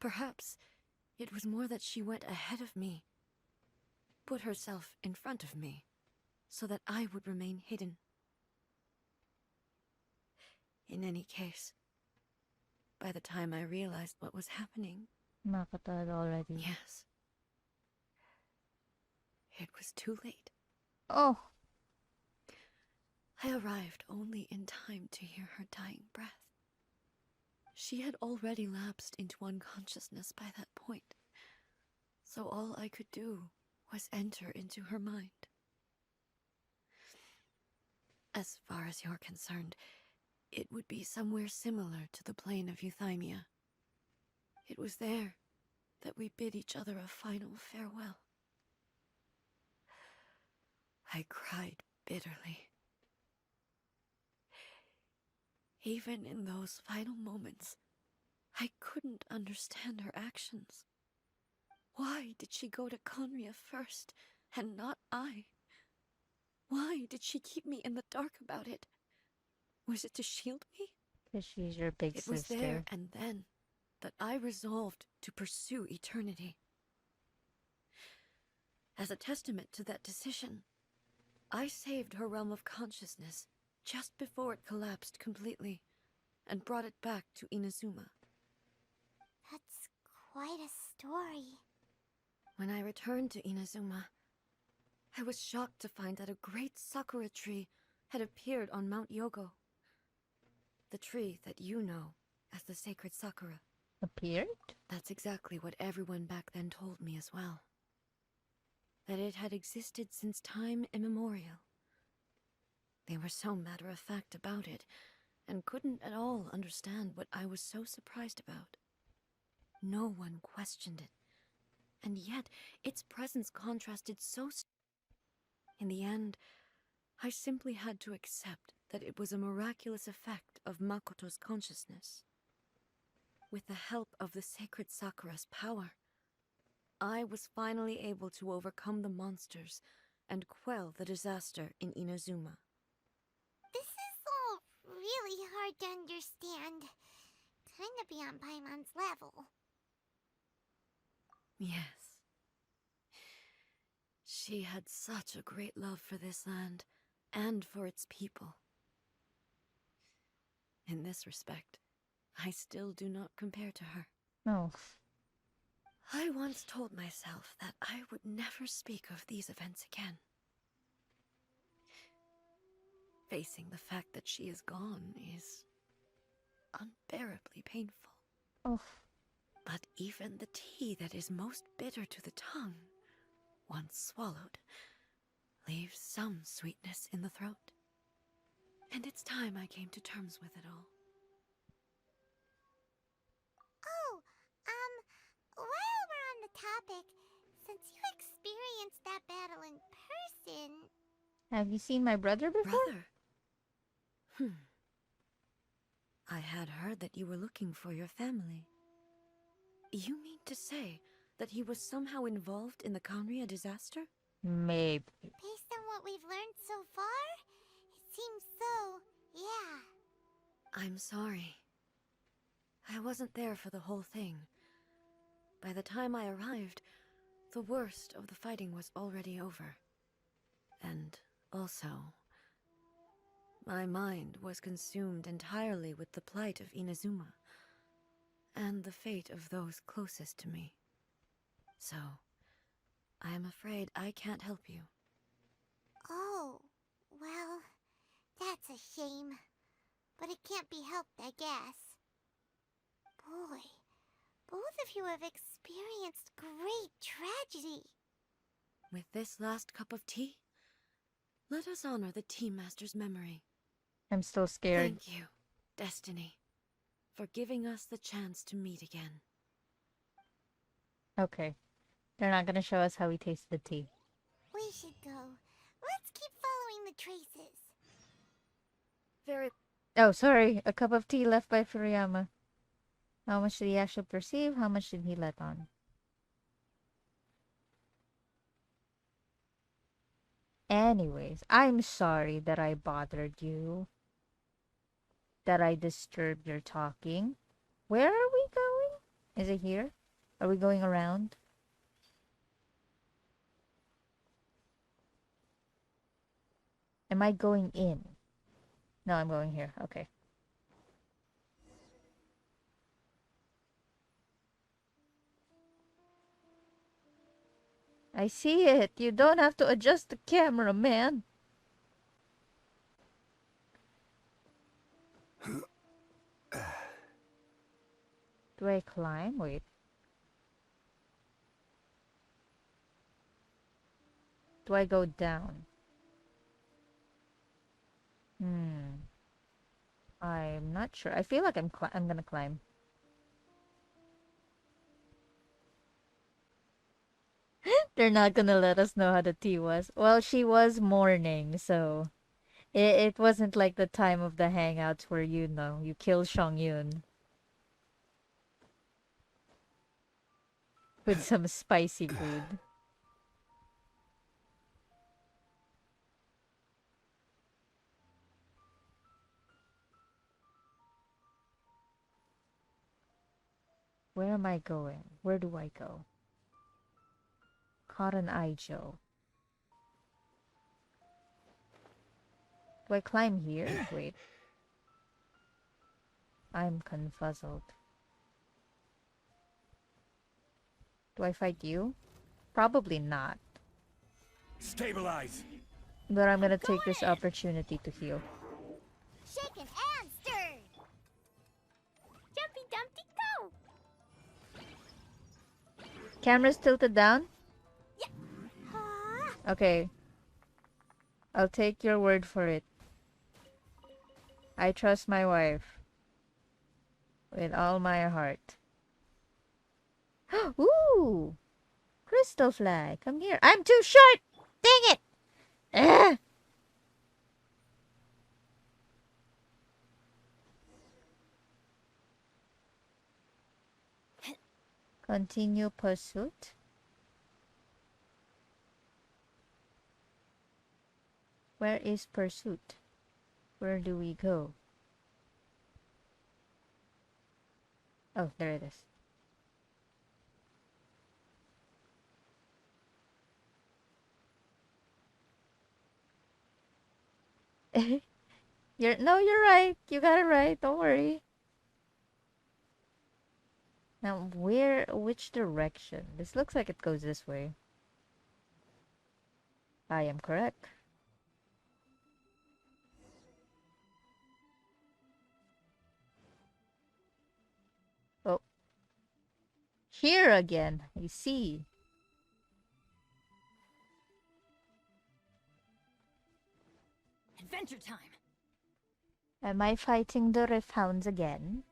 perhaps it was more that she went ahead of me, put herself in front of me, so that I would remain hidden. In any case, by the time I realized what was happening, Makoto had already. yes, it was too late. Oh, I arrived only in time to hear her dying breath. She had already lapsed into unconsciousness by that point, so all I could do was enter into her mind. As far as you're concerned, it would be somewhere similar to the plane of Euthymia. It was there that we bid each other a final farewell. I cried bitterly. Even in those final moments, I couldn't understand her actions. Why did she go to Conria first, and not I? Why did she keep me in the dark about it? Was it to shield me? 'cause she's your big It was sister. there and then that I resolved to pursue eternity. As a testament to that decision, I saved her realm of consciousness just before it collapsed completely, and brought it back to Inazuma. That's quite a story. When I returned to Inazuma, I was shocked to find that a great sakura tree had appeared on Mount Yogo. The tree that you know as the sacred sakura. Appeared? That's exactly what everyone back then told me as well. That it had existed since time immemorial. They were so matter-of-fact about it, and couldn't at all understand what I was so surprised about. No one questioned it, and yet its presence contrasted so. In the end, I simply had to accept that it was a miraculous effect of Makoto's consciousness. With the help of the sacred Sakura's power, I was finally able to overcome the monsters and quell the disaster in Inazuma. This is all really hard to understand. Kinda beyond Paimon's level. Yes. She had such a great love for this land, and for its people. In this respect, I still do not compare to her. No. I once told myself that I would never speak of these events again. Facing the fact that she is gone is unbearably painful. Oh. But even the tea that is most bitter to the tongue, once swallowed, leaves some sweetness in the throat. And it's time I came to terms with it all. Oh, while we're on the topic, since you experienced that battle in person... Have you seen my brother before? Brother? I had heard that you were looking for your family. You mean to say that he was somehow involved in the Conria disaster? Maybe. Based on what we've learned so far, it seems so, yeah. I'm sorry. I wasn't there for the whole thing. By the time I arrived, the worst of the fighting was already over. And also, my mind was consumed entirely with the plight of Inazuma, and the fate of those closest to me. So, I am afraid I can't help you. Oh, well, that's a shame. But it can't be helped, I guess. Boy, both of you have experienced great tragedy. With this last cup of tea, let us honor the Tea Master's memory. I'm still scared. Thank you, Destiny, for giving us the chance to meet again. Okay. They're not gonna show us how we taste the tea. We should go. Let's keep following the traces. Very... Oh, sorry. A cup of tea left by Furiyama. How much did he actually perceive? How much did he let on? Anyways, I'm sorry that I bothered you. That I disturbed your talking. Where are we going? Is it here? Are we going around? Am I going in? No, I'm going here. Okay. I see it. You don't have to adjust the camera, man. Do I climb? Wait. Do I go down? I'm not sure. I feel like I'm gonna climb. They're not gonna let us know how the tea was. Well, she was mourning, so it wasn't like the time of the hangouts where you kill Yun with some spicy food. Where am I going? Where do I go? Cotton Eye Joe. Do I climb here? Wait. I'm confuzzled. Do I fight you? Probably not. Stabilize. But I'm gonna take this opportunity to heal. Shaken and stirred. Jumpy Dumpty go. Camera's tilted down? Yeah. Okay. I'll take your word for it. I trust my wife. With all my heart. Ooh! Crystal fly, come here. I'm too short! Dang it! Ugh. Continue pursuit. Where is pursuit? Where do we go? Oh, there it is. You're right. You got it right. Don't worry. Now, which direction? This looks like it goes this way. I am correct. Oh. Here again. I see. Adventure time. Am I fighting the Rift Hounds again?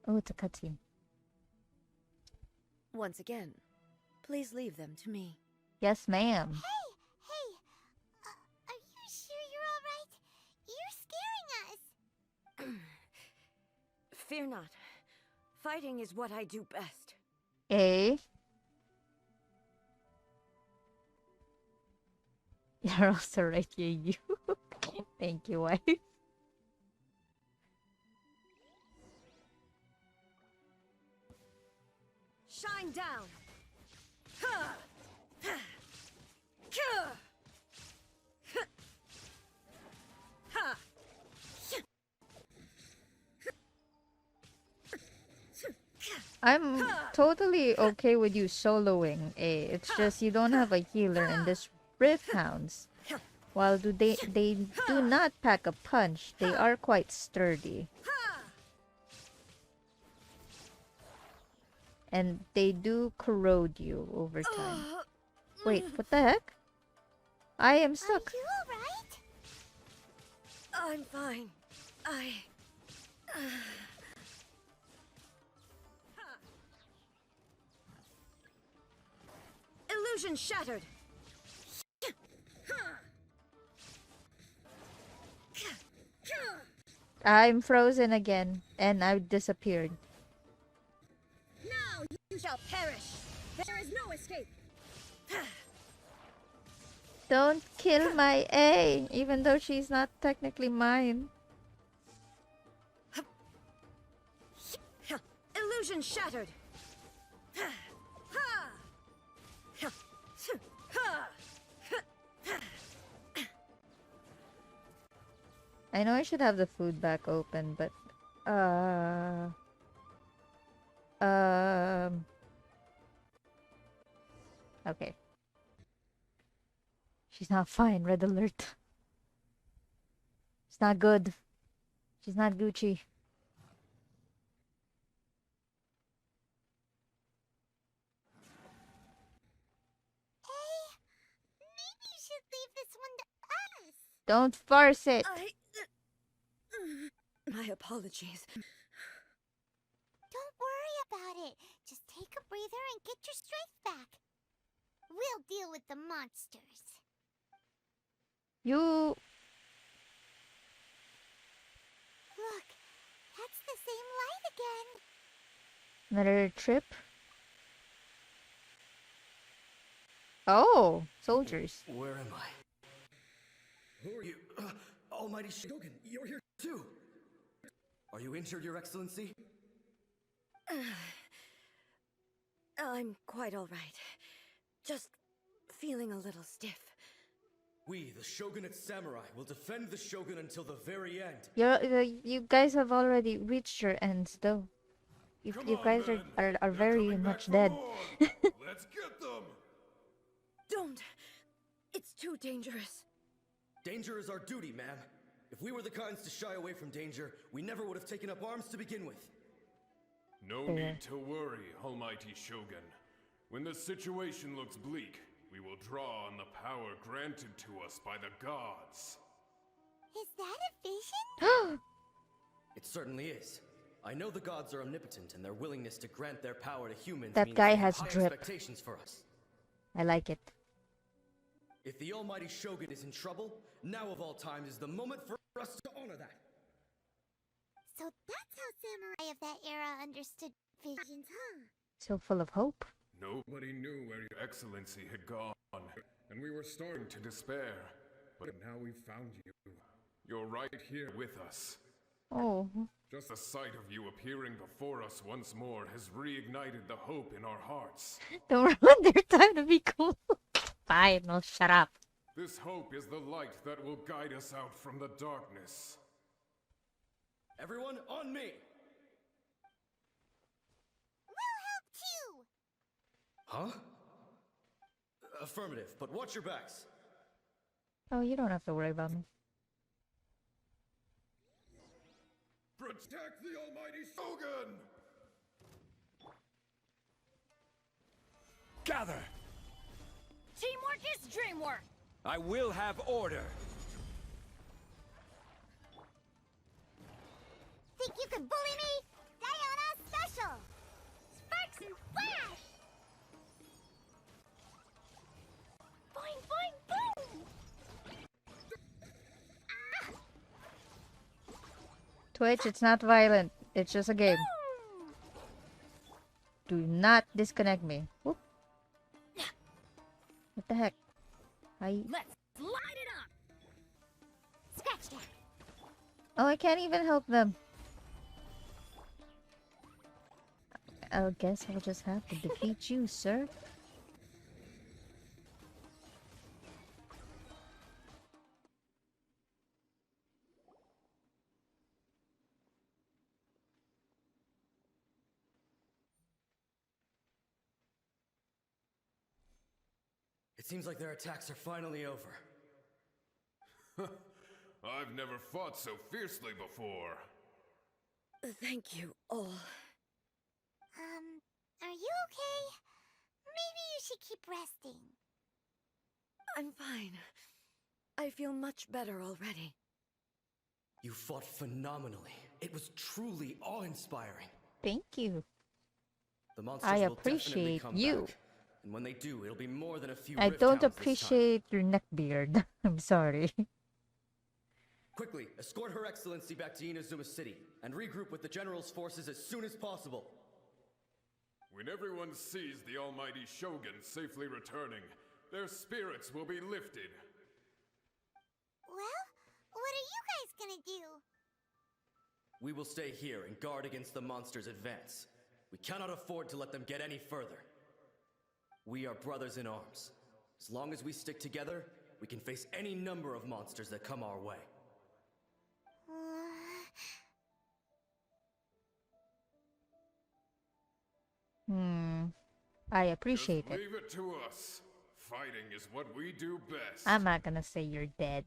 Oh, it's a cutscene. Once again, please leave them to me. Yes, ma'am. Hey, are you sure you're all right? You're scaring us. Fear not. Fighting is what I do best. Eh? You're also right here, you. Thank you, wife. Shine down! I'm totally okay with you soloing, eh? It's just you don't have a healer in this Rift Hounds. While they do not pack a punch, they are quite sturdy. And they do corrode you over time. Wait, what the heck? I am stuck. Are you all right? I'm fine. Illusion shattered! I'm frozen again, and I disappeared. Now you shall perish. There is no escape. Don't kill my A, even though she's not technically mine. Illusion shattered. I know I should have the food back open, but okay. She's not fine. Red alert. It's not good. She's not Gucci. Maybe you should leave this one to us. Don't force it. My apologies. Don't worry about it. Just take a breather and get your strength back. We'll deal with the monsters. You. Look, that's the same light again. Another trip. Oh, soldiers. Where am I? Who are you? Almighty Shogun, you're here too! Are you injured, Your Excellency? I'm quite all right. Just feeling a little stiff. We, the Shogunate Samurai, will defend the Shogun until the very end. You guys have already reached your ends, though. You guys are very much dead. Let's get them! Don't! It's too dangerous. Danger is our duty, ma'am. If we were the kinds to shy away from danger, we never would have taken up arms to begin with. No need to worry, Almighty Shogun. When the situation looks bleak, we will draw on the power granted to us by the gods. Is that a vision? It certainly is. I know the gods are omnipotent, and their willingness to grant their power to humans That means guy they have has high drip. expectations for us. I like it. If the Almighty Shogun is in trouble, now of all times is the moment for us to honor that. So that's how samurai of that era understood visions, huh? So full of hope. Nobody knew where Your Excellency had gone, and we were starting to despair. But now we've found you. You're right here with us. Oh. Just the sight of you appearing before us once more has reignited the hope in our hearts. Don't run their time to be cool. Fine, well, shut up. This hope is the light that will guide us out from the darkness. Everyone, on me! We'll help too! Huh? Affirmative, but watch your backs. Oh, you don't have to worry about me. Protect the Almighty Shogun! Gather! Teamwork is dreamwork! I will have order. Think you can bully me? Diana Special! Sparks and flash! Boing, boing, boom! Twitch, it's not violent. It's just a game. Do not disconnect me. Whoop. What the heck? Let's light it up! Scratch that! Oh, I can't even help them. I guess I'll just have to defeat you, sir. It seems like their attacks are finally over. I've never fought so fiercely before. Thank you all. Are you okay? Maybe you should keep resting. I'm fine. I feel much better already. You fought phenomenally. It was truly awe-inspiring. Thank you. The monsters I will definitely appreciate come you. back. And when they do, it'll be more than a few I rift don't hounds this time. appreciate your neck beard. I'm sorry. Quickly, escort Her Excellency back to Inazuma City, and regroup with the General's forces as soon as possible. When everyone sees the almighty Shogun safely returning, their spirits will be lifted. Well, what are you guys gonna do? We will stay here and guard against the monster's advance. We cannot afford to let them get any further. We are brothers in arms. As long as we stick together, we can face any number of monsters that come our way. I appreciate Just it. leave it to us. Fighting is what we do best. I'm not gonna say you're dead.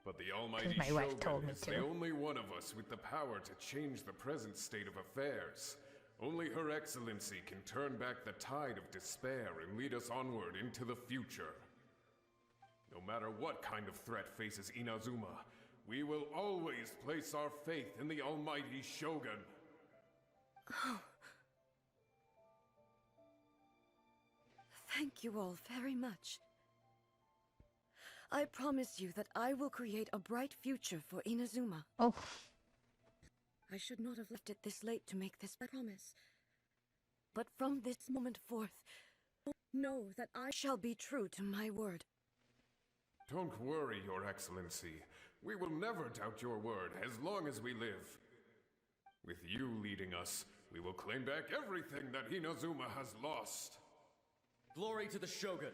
But the almighty my wife Shogun told me is to. the only one of us with the power to change the present state of affairs. Only Her Excellency can turn back the tide of despair and lead us onward into the future. No matter what kind of threat faces Inazuma, we will always place our faith in the almighty Shogun. Thank you all very much. I promise you that I will create a bright future for Inazuma. Oh, I should not have left it this late to make this promise. But from this moment forth, know that I shall be true to my word. Don't worry, Your Excellency. We will never doubt your word as long as we live. With you leading us, we will claim back everything that Inazuma has lost. Glory to the Shogun!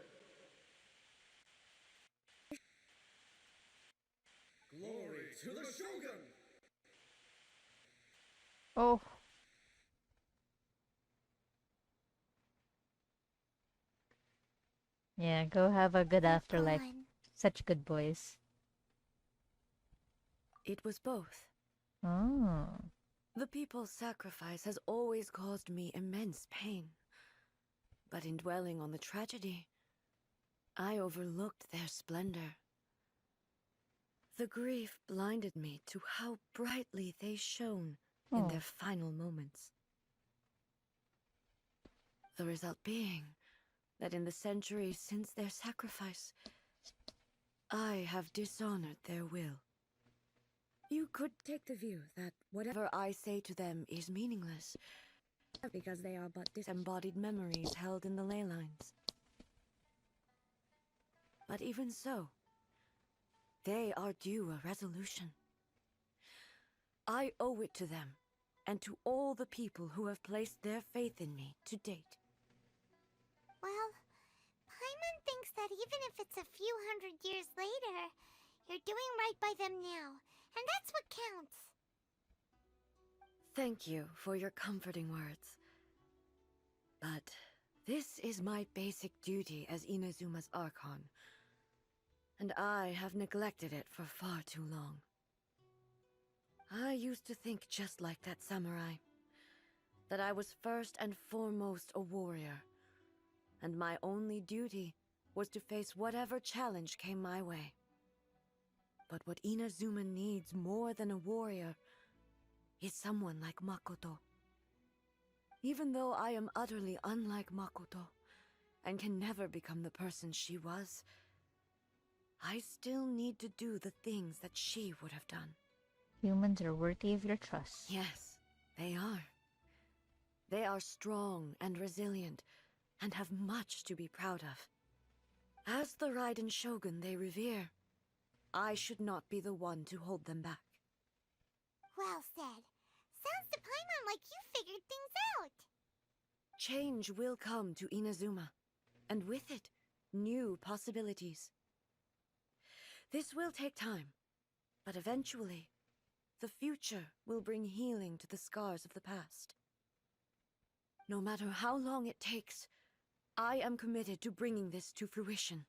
Glory to the Shogun! oh. Yeah, go have a good afterlife. Gone. Such good boys. It was both. Oh. The people's sacrifice has always caused me immense pain. But in dwelling on the tragedy, I overlooked their splendor. The grief blinded me to how brightly they shone in their final moments. The result being that in the centuries since their sacrifice, I have dishonored their will. You could take the view that whatever I say to them is meaningless, because they are but disembodied memories held in the ley lines. But even so, they are due a resolution. I owe it to them, and to all the people who have placed their faith in me to date. Well, Paimon thinks that even if it's a few hundred years later, you're doing right by them now, and that's what counts. Thank you for your comforting words. But this is my basic duty as Inazuma's Archon, and I have neglected it for far too long. I used to think just like that samurai, that I was first and foremost a warrior, and my only duty was to face whatever challenge came my way. But what Inazuma needs more than a warrior is someone like Makoto. Even though I am utterly unlike Makoto, and can never become the person she was, I still need to do the things that she would have done. Humans are worthy of your trust. Yes, they are. They are strong and resilient, and have much to be proud of. As the Raiden Shogun they revere, I should not be the one to hold them back. Well said. Sounds to Paimon like you figured things out. Change will come to Inazuma, and with it, new possibilities. This will take time, but eventually, the future will bring healing to the scars of the past. No matter how long it takes, I am committed to bringing this to fruition.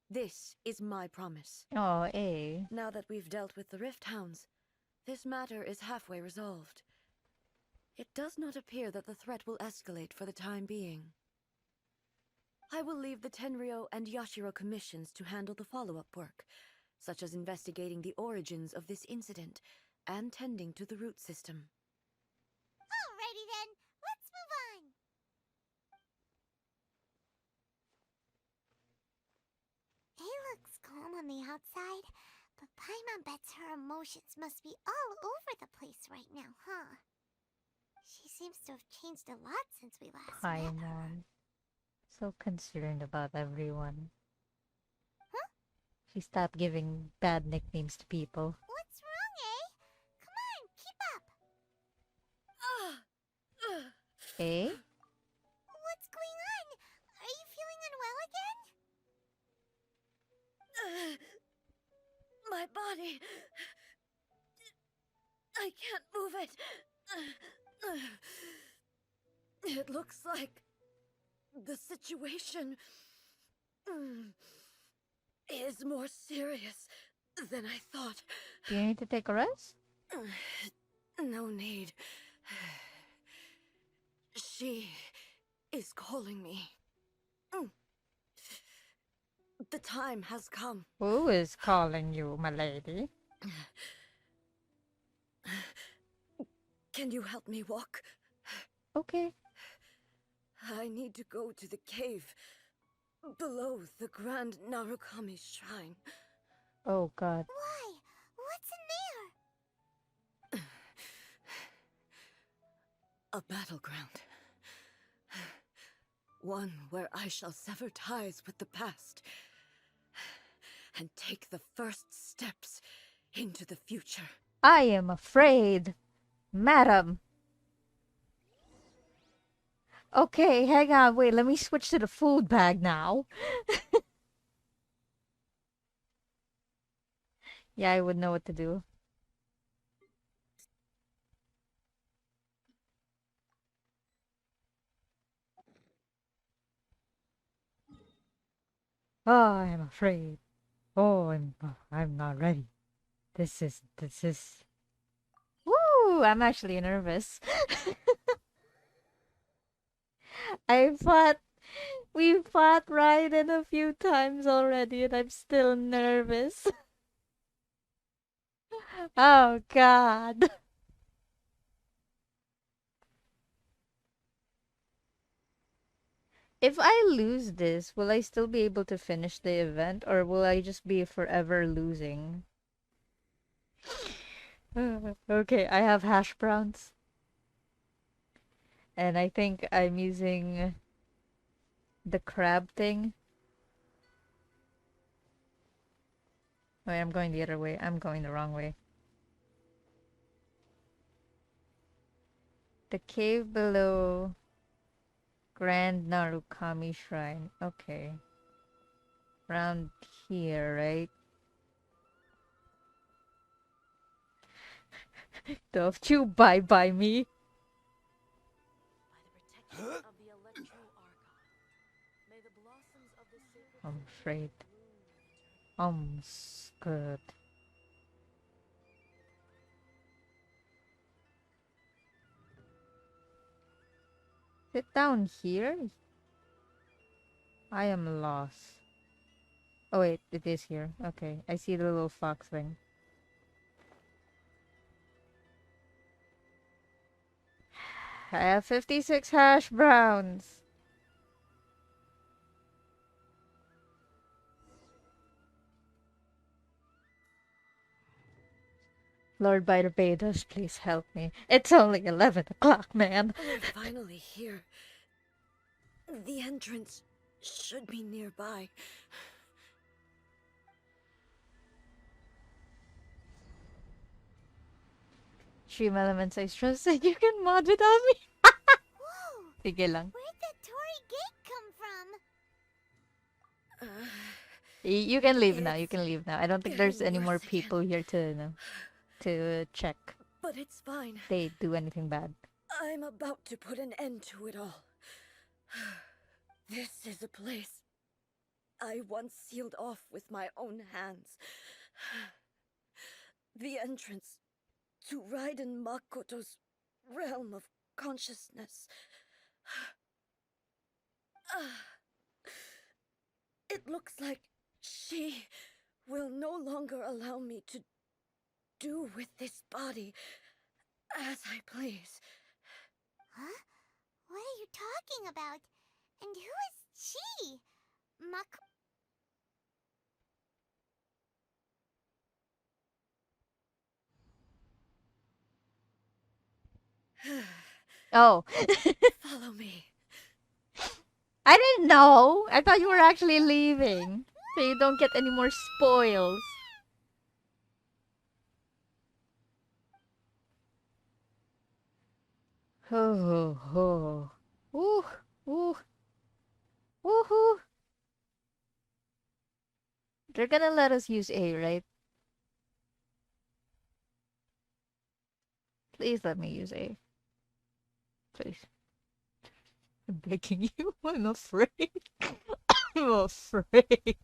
This is my promise. Oh, eh. Now that we've dealt with the Rift Hounds, this matter is halfway resolved. It does not appear that the threat will escalate for the time being. I will leave the Tenryo and Yashiro commissions to handle the follow-up work, such as investigating the origins of this incident and tending to the root system. Alrighty then, let's move on. He looks calm on the outside, but Paimon bets her emotions must be all over the place right now, huh? She seems to have changed a lot since we last met her. Paimon. So concerned about everyone. Huh? She stopped giving bad nicknames to people. What's wrong, eh? Come on, keep up. Eh? What's going on? Are you feeling unwell again? My body. I can't move it. It looks like the situation is more serious than I thought. Do you need to take a rest? No need. She is calling me. The time has come. Who is calling you, my lady? Can you help me walk? Okay. I need to go to the cave below the Grand Narukami Shrine. Oh god. Why? What's in there? A battleground. One where I shall sever ties with the past and take the first steps into the future. I am afraid, madam. Okay, hang on, wait, let me switch to the food bag now. Yeah, I would know what to do. Oh, I'm afraid. Oh, I'm not ready. This is. Woo! I'm actually nervous. We fought Raiden a few times already and I'm still nervous. Oh god. If I lose this, will I still be able to finish the event or will I just be forever losing? Okay, I have hash browns. And I think I'm using the crab thing. Wait, I'm going the other way. I'm going the wrong way. The cave below Grand Narukami Shrine. Okay. Around here, right? Don't you bye-bye me. By the protection of the Electro Archon, may the blossoms of the sacred I'm afraid. Good. Sit down here? I am lost. Oh wait, it is here. Okay, I see the little fox thing. I have 56 hash browns. Lord Barbados, please help me. It's only 11 o'clock, man. We're finally here. The entrance should be nearby. Stream Elements, I trust that you can mod without me. Whoa! Sige lang. Where'd that Torii gate come from? You can leave now. You It's can leave now. I don't think there's any getting more worse again. people here to check But it's fine. they do anything bad. I'm about to put an end to it all. This is a place I once sealed off with my own hands. The entrance to Raiden Makoto's realm of consciousness. It looks like she will no longer allow me to do with this body as I please. Huh? What are you talking about? And who is she? Oh. Follow me. I didn't know. I thought you were actually leaving. So you don't get any more spoils. Oh, oh. Ooh, ooh, woohoo. They're gonna let us use A, right? Please let me use A. Please. I'm begging you. I'm afraid. I'm afraid.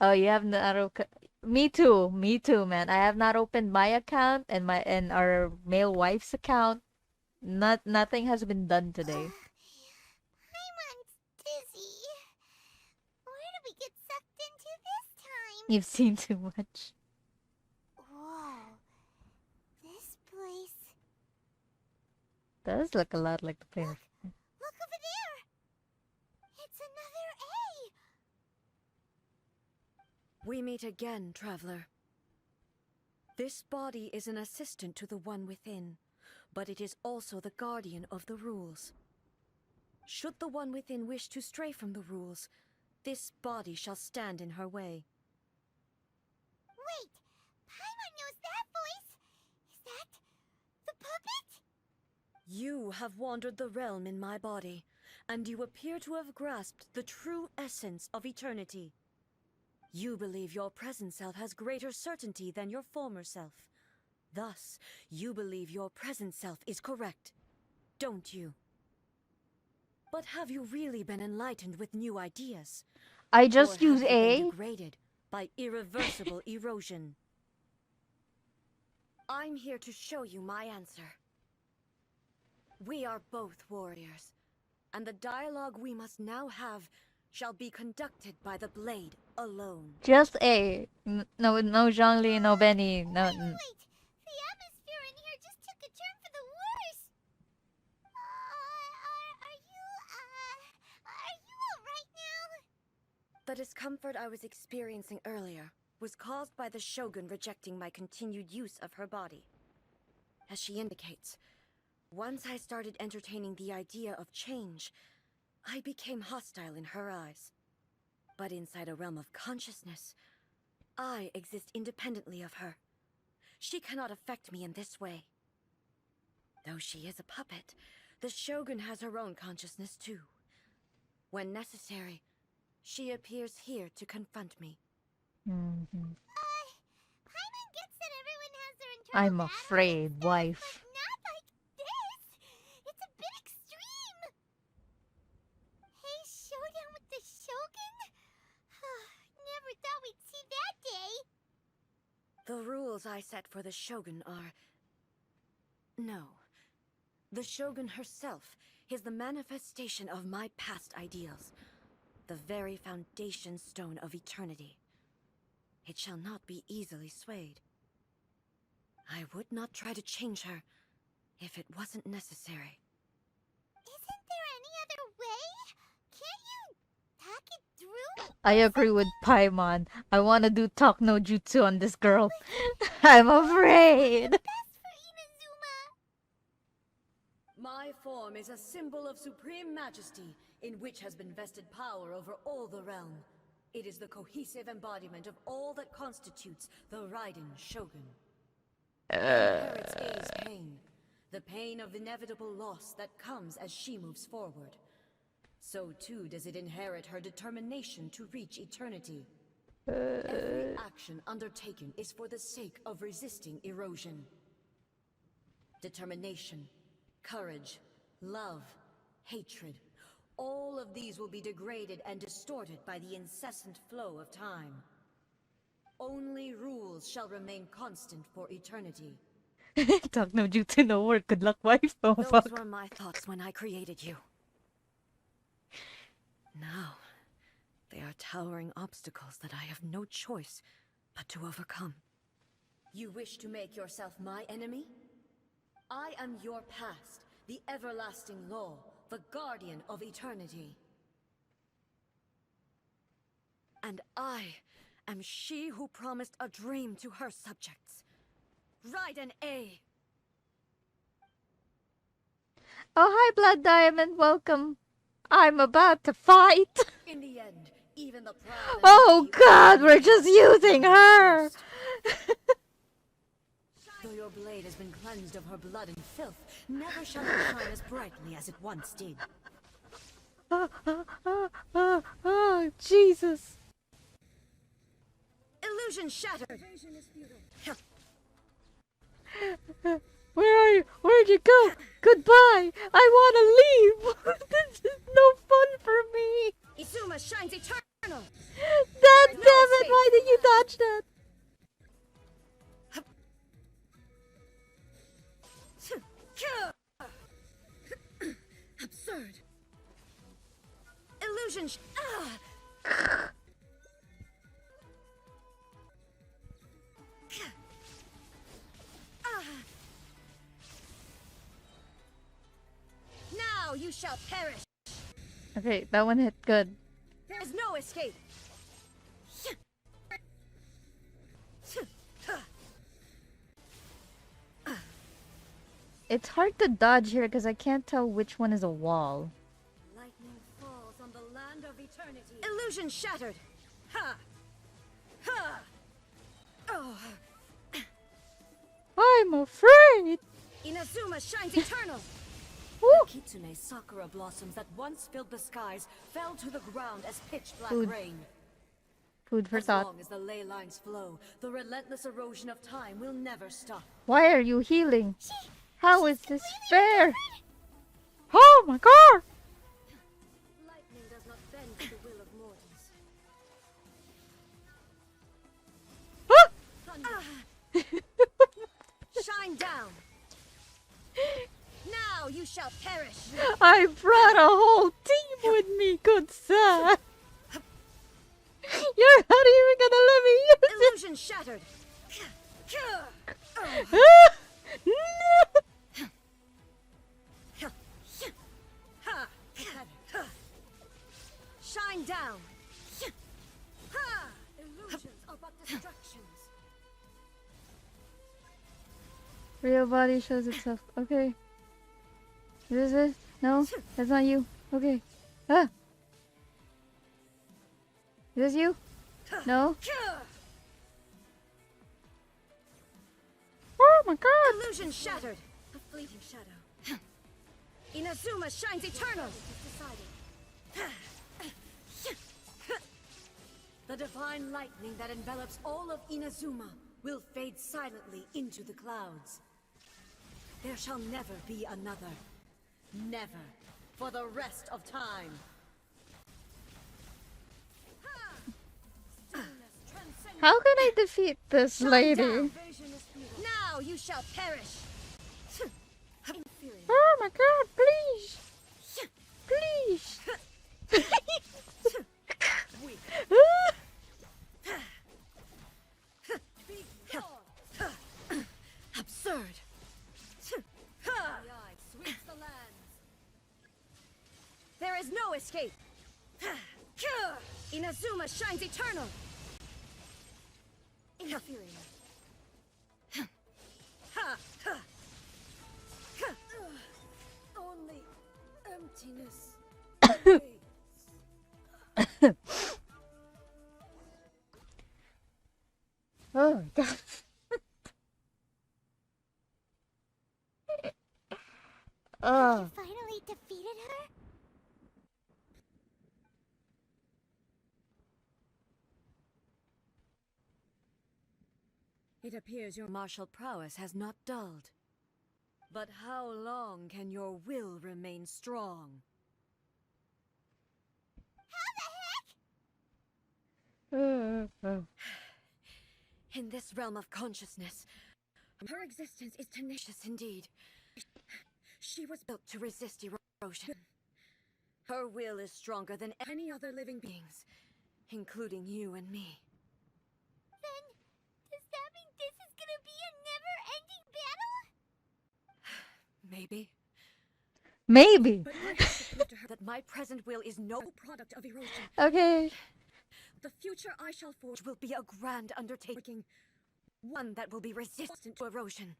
Oh, you have not Me too. Me too, man. I have not opened my account and our male wife's account. Nothing has been done today. Paimon's dizzy. Where did we get sucked into this time? You've seen too much. Whoa. This place... Does look a lot like the player. Look over there! It's another A! We meet again, traveler. This body is an assistant to the one within, but it is also the guardian of the rules. Should the one within wish to stray from the rules, this body shall stand in her way. Wait! Paimon knows that voice! Is that... the puppet? You have wandered the realm in my body, and you appear to have grasped the true essence of eternity. You believe your present self has greater certainty than your former self. Thus, you believe your present self is correct, don't you? But have you really been enlightened with new ideas? I Or just have use you been A. degraded by irreversible erosion? I'm here to show you my answer. We are both warriors, and the dialogue we must now have shall be conducted by the blade alone. Just A. No Zhongli, no Benny, no. Wait! The atmosphere in here just took a turn for the worse! Are you alright now? The discomfort I was experiencing earlier was caused by the Shogun rejecting my continued use of her body. As she indicates, once I started entertaining the idea of change, I became hostile in her eyes. But inside a realm of consciousness, I exist independently of her. She cannot affect me in this way. Though she is a puppet, the Shogun has her own consciousness too. When necessary, she appears here to confront me. Mhm. Paimon gets that everyone has their internal I'm battles and afraid, stuff, wife. but not like this! It's a bit extreme! Hey, showdown with the Shogun? Never thought we'd see that day! The rules I set for the Shogun are... No. The Shogun herself is the manifestation of my past ideals. The very foundation stone of eternity. It shall not be easily swayed. I would not try to change her if it wasn't necessary. Isn't there any other way? Can't you talk it through? I agree with Paimon. I wanna do talk no jutsu on this girl. I'm afraid. Best for Inazuma! My form is a symbol of supreme majesty, in which has been vested power over all the realm. It is the cohesive embodiment of all that constitutes the Raiden Shogun. It inherits A's pain, the pain of inevitable loss that comes as she moves forward. So too does it inherit her determination to reach eternity. Every action undertaken is for the sake of resisting erosion. Determination, courage, love, hatred, all of these will be degraded and distorted by the incessant flow of time. Only rules shall remain constant for eternity. Talk no jutsu, no work. Good luck, wife. Oh Those fuck. were my thoughts when I created you. Now, they are towering obstacles that I have no choice but to overcome. You wish to make yourself my enemy? I am your past, the everlasting law, the guardian of eternity. And I am she who promised a dream to her subjects. Raiden A. Oh, hi, Blood Diamond. Welcome. I'm about to fight. In the end, even the proud and Oh, mighty God, will we're not just be using her. first. Though your blade has been cleansed of her blood and filth, never shall it shine as brightly as it once did. Oh, Jesus. Illusion shattered! Where are you? Where'd you go? Goodbye. I want to leave. This is no fun for me. Izuma shines eternal! Damn it, why did you dodge that? Absurd! Illusion Now you shall perish! Okay, that one hit good. There is no escape! It's hard to dodge here because I can't tell which one is a wall. Lightning falls on the land of eternity. Illusion shattered! Ha! Ha! Oh! I'm afraid. Inazuma shines eternal! Woo. The Kitsune sakura blossoms that once filled the skies fell to the ground as pitch black Food. rain. Food for As thought. long as the ley lines flow, the relentless erosion of time will never stop. Why are you healing? How is this fair? Oh my god! Lightning does not bend to the will of mortals. Shine down! Now you shall perish! I brought a whole team with me, good sir. You're not even gonna let me use it. Illusion shattered! Shine down! Illusions are but distractions. Real body shows itself. Okay. Is this it? No? That's not you. Okay. Ah! Is this you? No? Oh my god! Illusion shattered! A fleeting shadow. Inazuma shines eternal! The divine lightning that envelops all of Inazuma will fade silently into the clouds. There shall never be another. Never. For the rest of time. How can I defeat this lady? Now you shall perish. Oh my god, please! Please! Absurd. Sweeps the lands. There is no escape. Inazuma shines eternal. Inferior. Only emptiness. Oh my god. Oh. You finally defeated her? It appears your martial prowess has not dulled. But how long can your will remain strong? In this realm of consciousness, her existence is tenacious indeed. She was built to resist erosion. Her will is stronger than any other living beings, including you and me. Then, does that mean this is gonna be a never-ending battle? Maybe. Maybe. But I have to prove to her that my present will is no product of erosion. Okay. The future I shall forge will be a grand undertaking. One that will be resistant to erosion.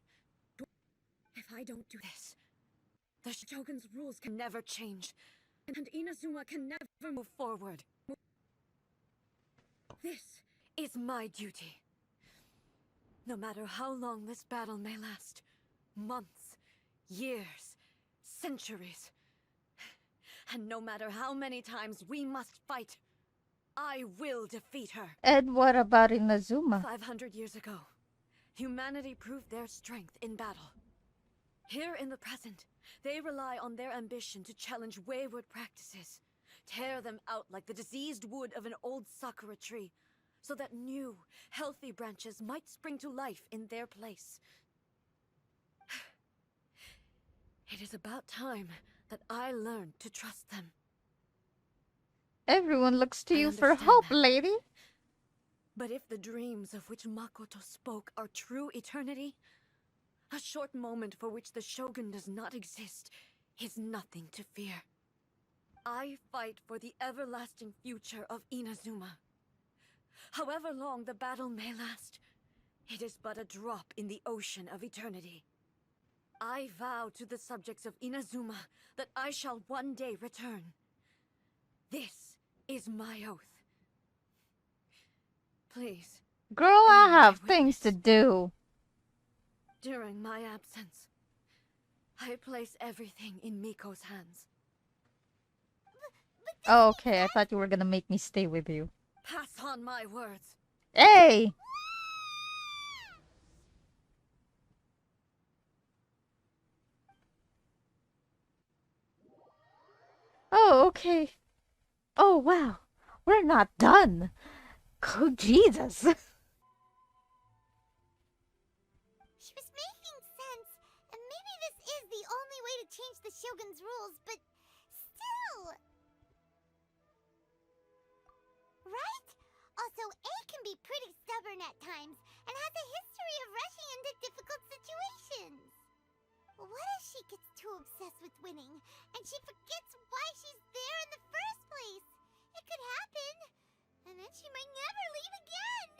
If I don't do this, The Shogun's rules can never change, and Inazuma can never move forward. This is my duty. No matter how long this battle may last, months, years, centuries, and no matter how many times we must fight, I will defeat her. And what about Inazuma? 500 years ago, humanity proved their strength in battle. Here in the present, they rely on their ambition to challenge wayward practices, tear them out like the diseased wood of an old sakura tree, so that new, healthy branches might spring to life in their place. It is about time that I learned to trust them. Everyone looks to I you for understand help, that. lady. But if the dreams of which Makoto spoke are true eternity, a short moment for which the Shogun does not exist is nothing to fear. I fight for the everlasting future of Inazuma. However long the battle may last, it is but a drop in the ocean of eternity. I vow to the subjects of Inazuma that I shall one day return. This is my oath. Please, Girl, I be my have things to witness. do. During my absence, I place everything in Miko's hands. Oh, okay, I thought you were gonna make me stay with you. Pass on my words. Hey! Oh, okay. Oh, wow. We're not done. Oh, Jesus. She was making sense, and maybe this is the only way to change the Shogun's rules, but still... Right? Also, A can be pretty stubborn at times, and has a history of rushing into difficult situations. What if she gets too obsessed with winning, and she forgets why she's there in the first place? It could happen, and then she might never leave again.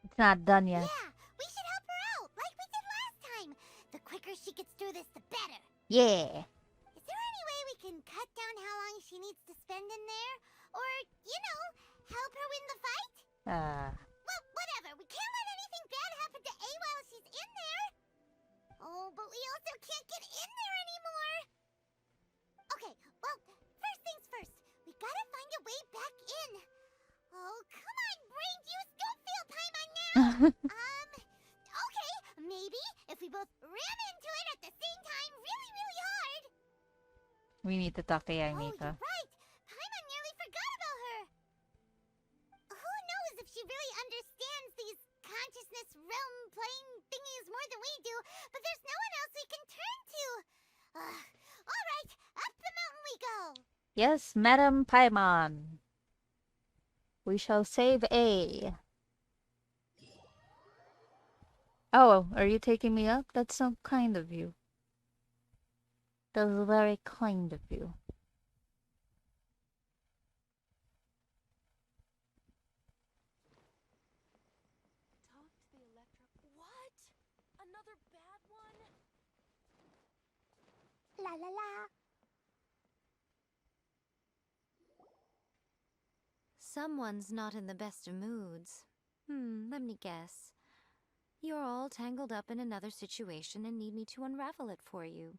It's not done yet. Yeah, we should help her out, like we did last time. The quicker she gets through this, the better. Yeah. Is there any way we can cut down how long she needs to spend in there? Or, you know, help her win the fight? Well, whatever. We can't let anything bad happen to A while she's in there. Oh, but we also can't get in there anymore. Okay, well, first things first. We gotta find a way back in. Oh, come on, brain juice. Don't feel Paimon now. Okay, maybe if we both ram into it at the same time really, really hard. We need to talk to Oh, Yamika. you're right. Paimon nearly forgot about her. Who knows if she really understands these consciousness realm playing thingies more than we do, but there's no one else we can turn to. All right, up the mountain we go. Yes, Madam Paimon. We shall save A. Oh, are you taking me up? That's so kind of you. That's very kind of you. Talk to the Electra. What? Another bad one? La la la. Someone's not in the best of moods. Let me guess. You're all tangled up in another situation and need me to unravel it for you.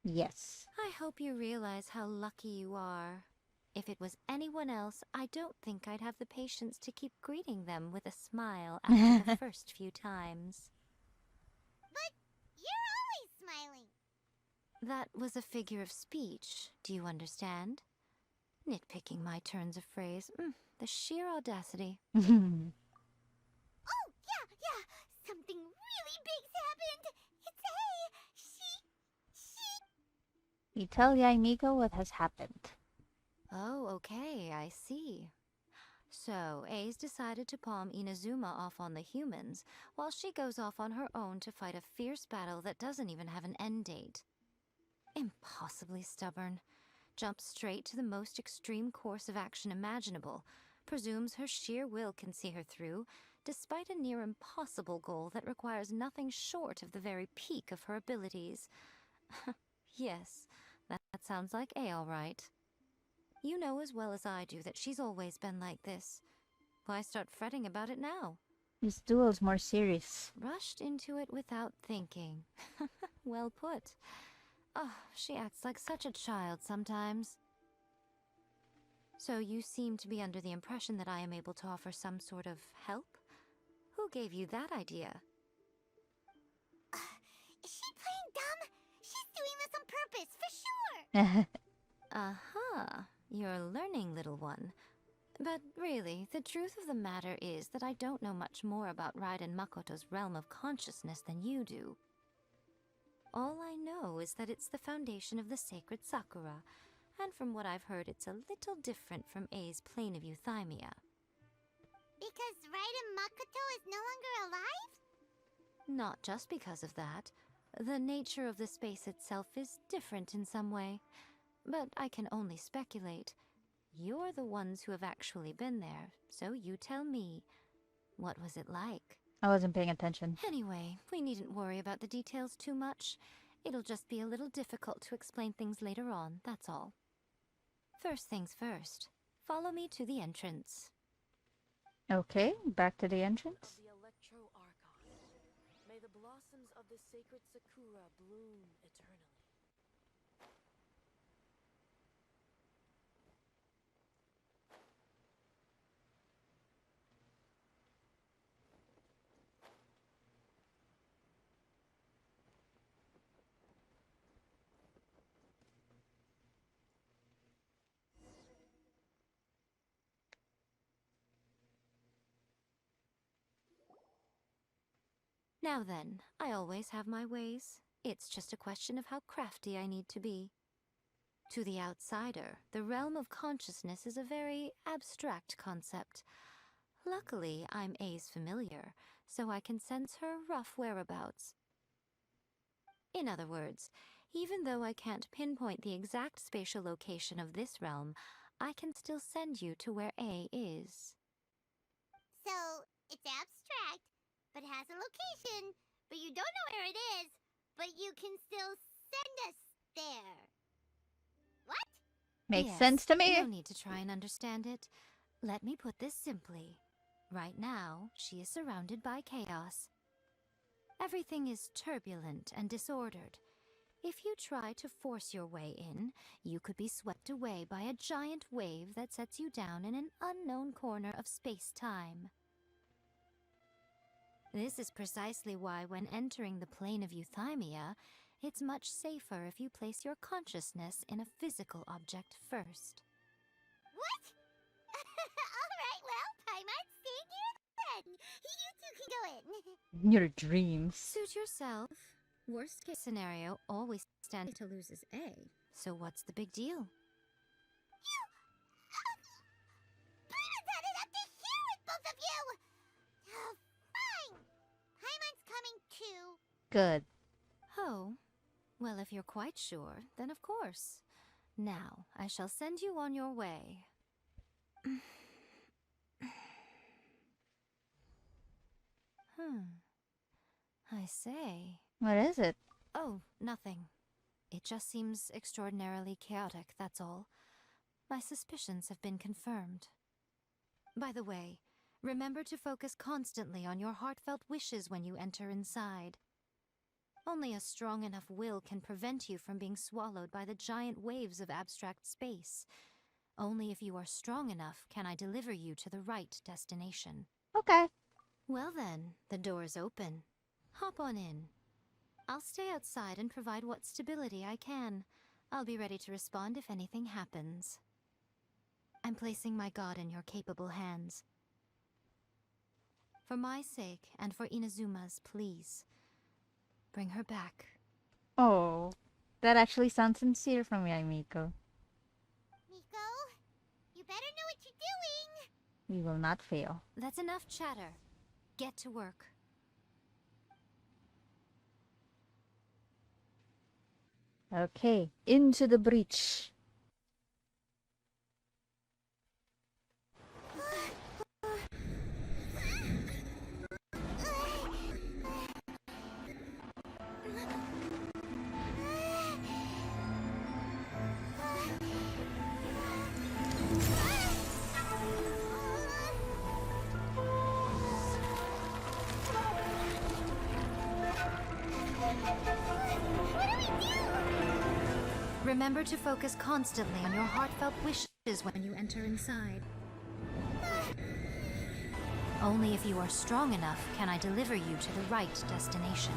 Yes. I hope you realize how lucky you are. If it was anyone else, I don't think I'd have the patience to keep greeting them with a smile after the first few times. But you're always smiling. That was a figure of speech, do you understand? Nitpicking my turns of phrase. The sheer audacity. Oh, yeah. Something really big's happened. It's she... You tell Yamika what has happened. Oh, okay, I see. So, A's decided to palm Inazuma off on the humans, while she goes off on her own to fight a fierce battle that doesn't even have an end date. Impossibly stubborn. Jumps straight to the most extreme course of action imaginable, presumes her sheer will can see her through, despite a near impossible goal that requires nothing short of the very peak of her abilities. Yes, That sounds like A, all right. You know as well as I do that she's always been like this. Why start fretting about it now? This duel's more serious. Rushed into it without thinking. Well put. Oh, she acts like such a child sometimes. So you seem to be under the impression that I am able to offer some sort of help? Who gave you that idea? Is she playing dumb? She's doing this on purpose, for sure! Aha, you're learning, little one. But really, the truth of the matter is that I don't know much more about Raiden Makoto's realm of consciousness than you do. All I know is that it's the foundation of the sacred Sakura, and from what I've heard, it's a little different from A's plane of euthymia. Because Raiden Makoto is no longer alive? Not just because of that. The nature of the space itself is different in some way. But I can only speculate. You're the ones who have actually been there, so you tell me. What was it like? I wasn't paying attention. Anyway, we needn't worry about the details too much. It'll just be a little difficult to explain things later on, that's all. First things first. Follow me to the entrance. Okay, back to the entrance. The Electro Archon. May the blossoms of the sacred Sakura bloom eternally. Now then, I always have my ways. It's just a question of how crafty I need to be. To the outsider, the realm of consciousness is a very abstract concept. Luckily, I'm A's familiar, so I can sense her rough whereabouts. In other words, even though I can't pinpoint the exact spatial location of this realm, I can still send you to where A is. So, it's abstract, but has a location, but you don't know where it is, but you can still send us there. What? Makes Yes, sense to me. No need to try and understand it. Let me put this simply. Right now, she is surrounded by chaos. Everything is turbulent and disordered. If you try to force your way in, you could be swept away by a giant wave that sets you down in an unknown corner of space-time. This is precisely why when entering the plane of euthymia, it's much safer if you place your consciousness in a physical object first. What? Alright, well, I might stay here then. You two can go in. Your dreams. Suit yourself. Worst case scenario always stands to lose is A. So what's the big deal? Bruno's had it up to here with both of you! Fine! Paimon's coming too. Good. Oh, well, if you're quite sure, then of course. Now, I shall send you on your way. I say. What is it? Oh, nothing. It just seems extraordinarily chaotic, that's all. My suspicions have been confirmed. By the way, remember to focus constantly on your heartfelt wishes when you enter inside. Only a strong enough will can prevent you from being swallowed by the giant waves of abstract space. Only if you are strong enough can I deliver you to the right destination. Okay. Well then, the door's open. Hop on in. I'll stay outside and provide what stability I can. I'll be ready to respond if anything happens. I'm placing my god in your capable hands. For my sake, and for Inazuma's, please. Bring her back. Oh, that actually sounds sincere from you, Miko. Miko, you better know what you're doing! We will not fail. That's enough chatter. Get to work. Okay, into the breach. Remember to focus constantly on your heartfelt wishes when you enter inside. Only if you are strong enough can I deliver you to the right destination.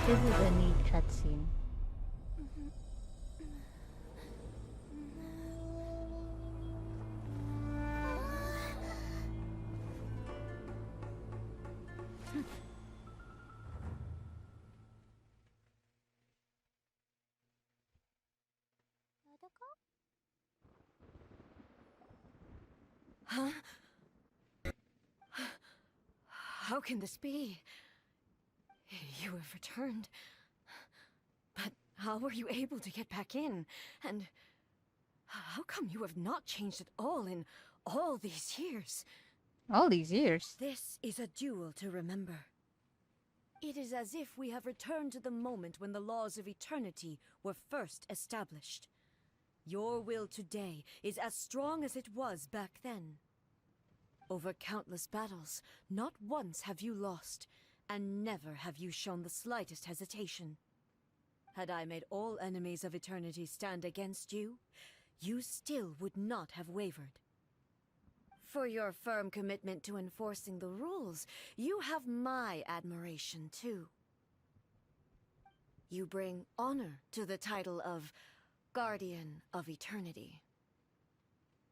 This is a neat cutscene. Huh? How can this be? You have returned. But how were you able to get back in? And how come you have not changed at all in all these years? All these years. This is a duel to remember. It is as if we have returned to the moment when the laws of eternity were first established. Your will today is as strong as it was back then. Over countless battles, not once have you lost, and never have you shown the slightest hesitation. Had I made all enemies of eternity stand against you, you still would not have wavered. For your firm commitment to enforcing the rules, you have my admiration too. You bring honor to the title of Guardian of Eternity.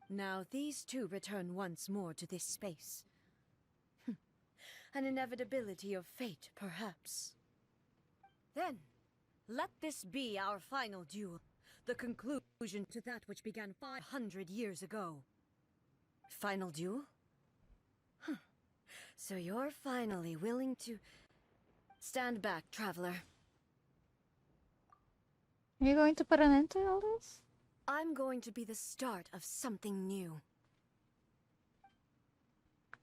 Now these two return once more to this space. An inevitability of fate, perhaps. Then, let this be our final duel, the conclusion to that which began 500 years ago. Final duel? So you're finally willing to... Stand back, traveler. Are you going to put an end to all this? I'm going to be the start of something new.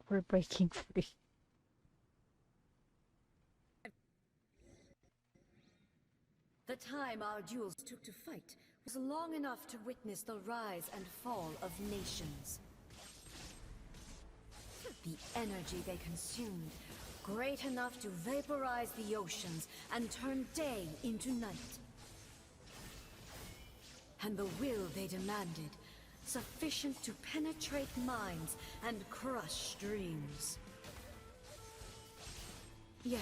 We're breaking free. The time our duels took to fight was long enough to witness the rise and fall of nations. The energy they consumed, great enough to vaporize the oceans and turn day into night. And the will they demanded, sufficient to penetrate minds and crush dreams. Yet,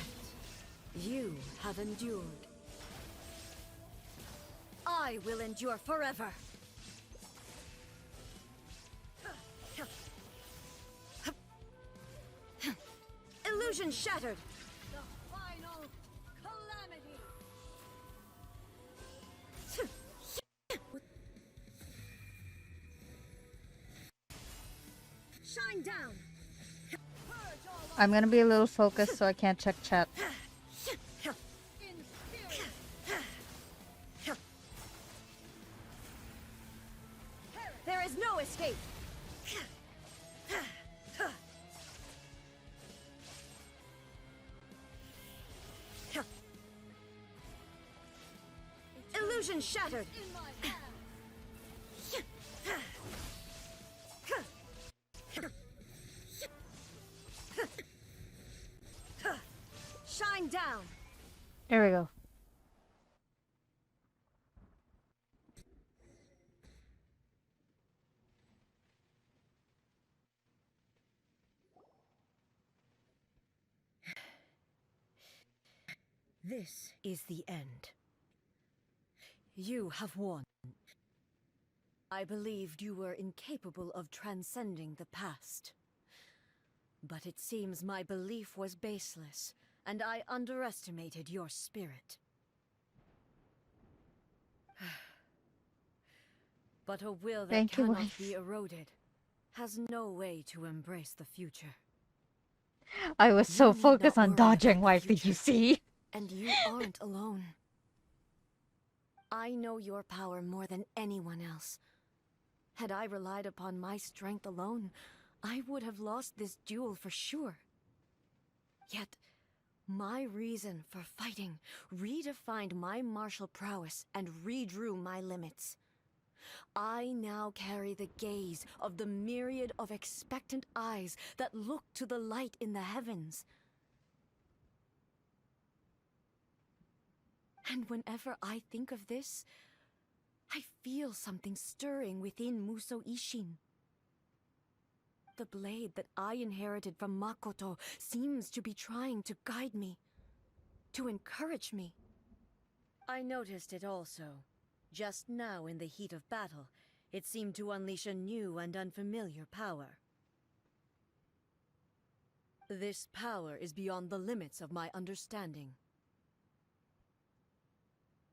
you have endured. I will endure forever. Illusion shattered. The final calamity. Shine down. I'm gonna be a little focused so I can't check chat. There is no escape. Illusion shattered. Shine down. There we go. This is the end. You have won. I believed you were incapable of transcending the past. But it seems my belief was baseless, and I underestimated your spirit. But a will that Thank you, cannot wife. be eroded has no way to embrace the future. I was so You need focused not on worry dodging, about the wife. Did you future. see? And you aren't alone. I know your power more than anyone else. Had I relied upon my strength alone, I would have lost this duel for sure. Yet, my reason for fighting redefined my martial prowess and redrew my limits. I now carry the gaze of the myriad of expectant eyes that look to the light in the heavens. And whenever I think of this, I feel something stirring within Muso Ishin. The blade that I inherited from Makoto seems to be trying to guide me, to encourage me. I noticed it also. Just now in the heat of battle, it seemed to unleash a new and unfamiliar power. This power is beyond the limits of my understanding.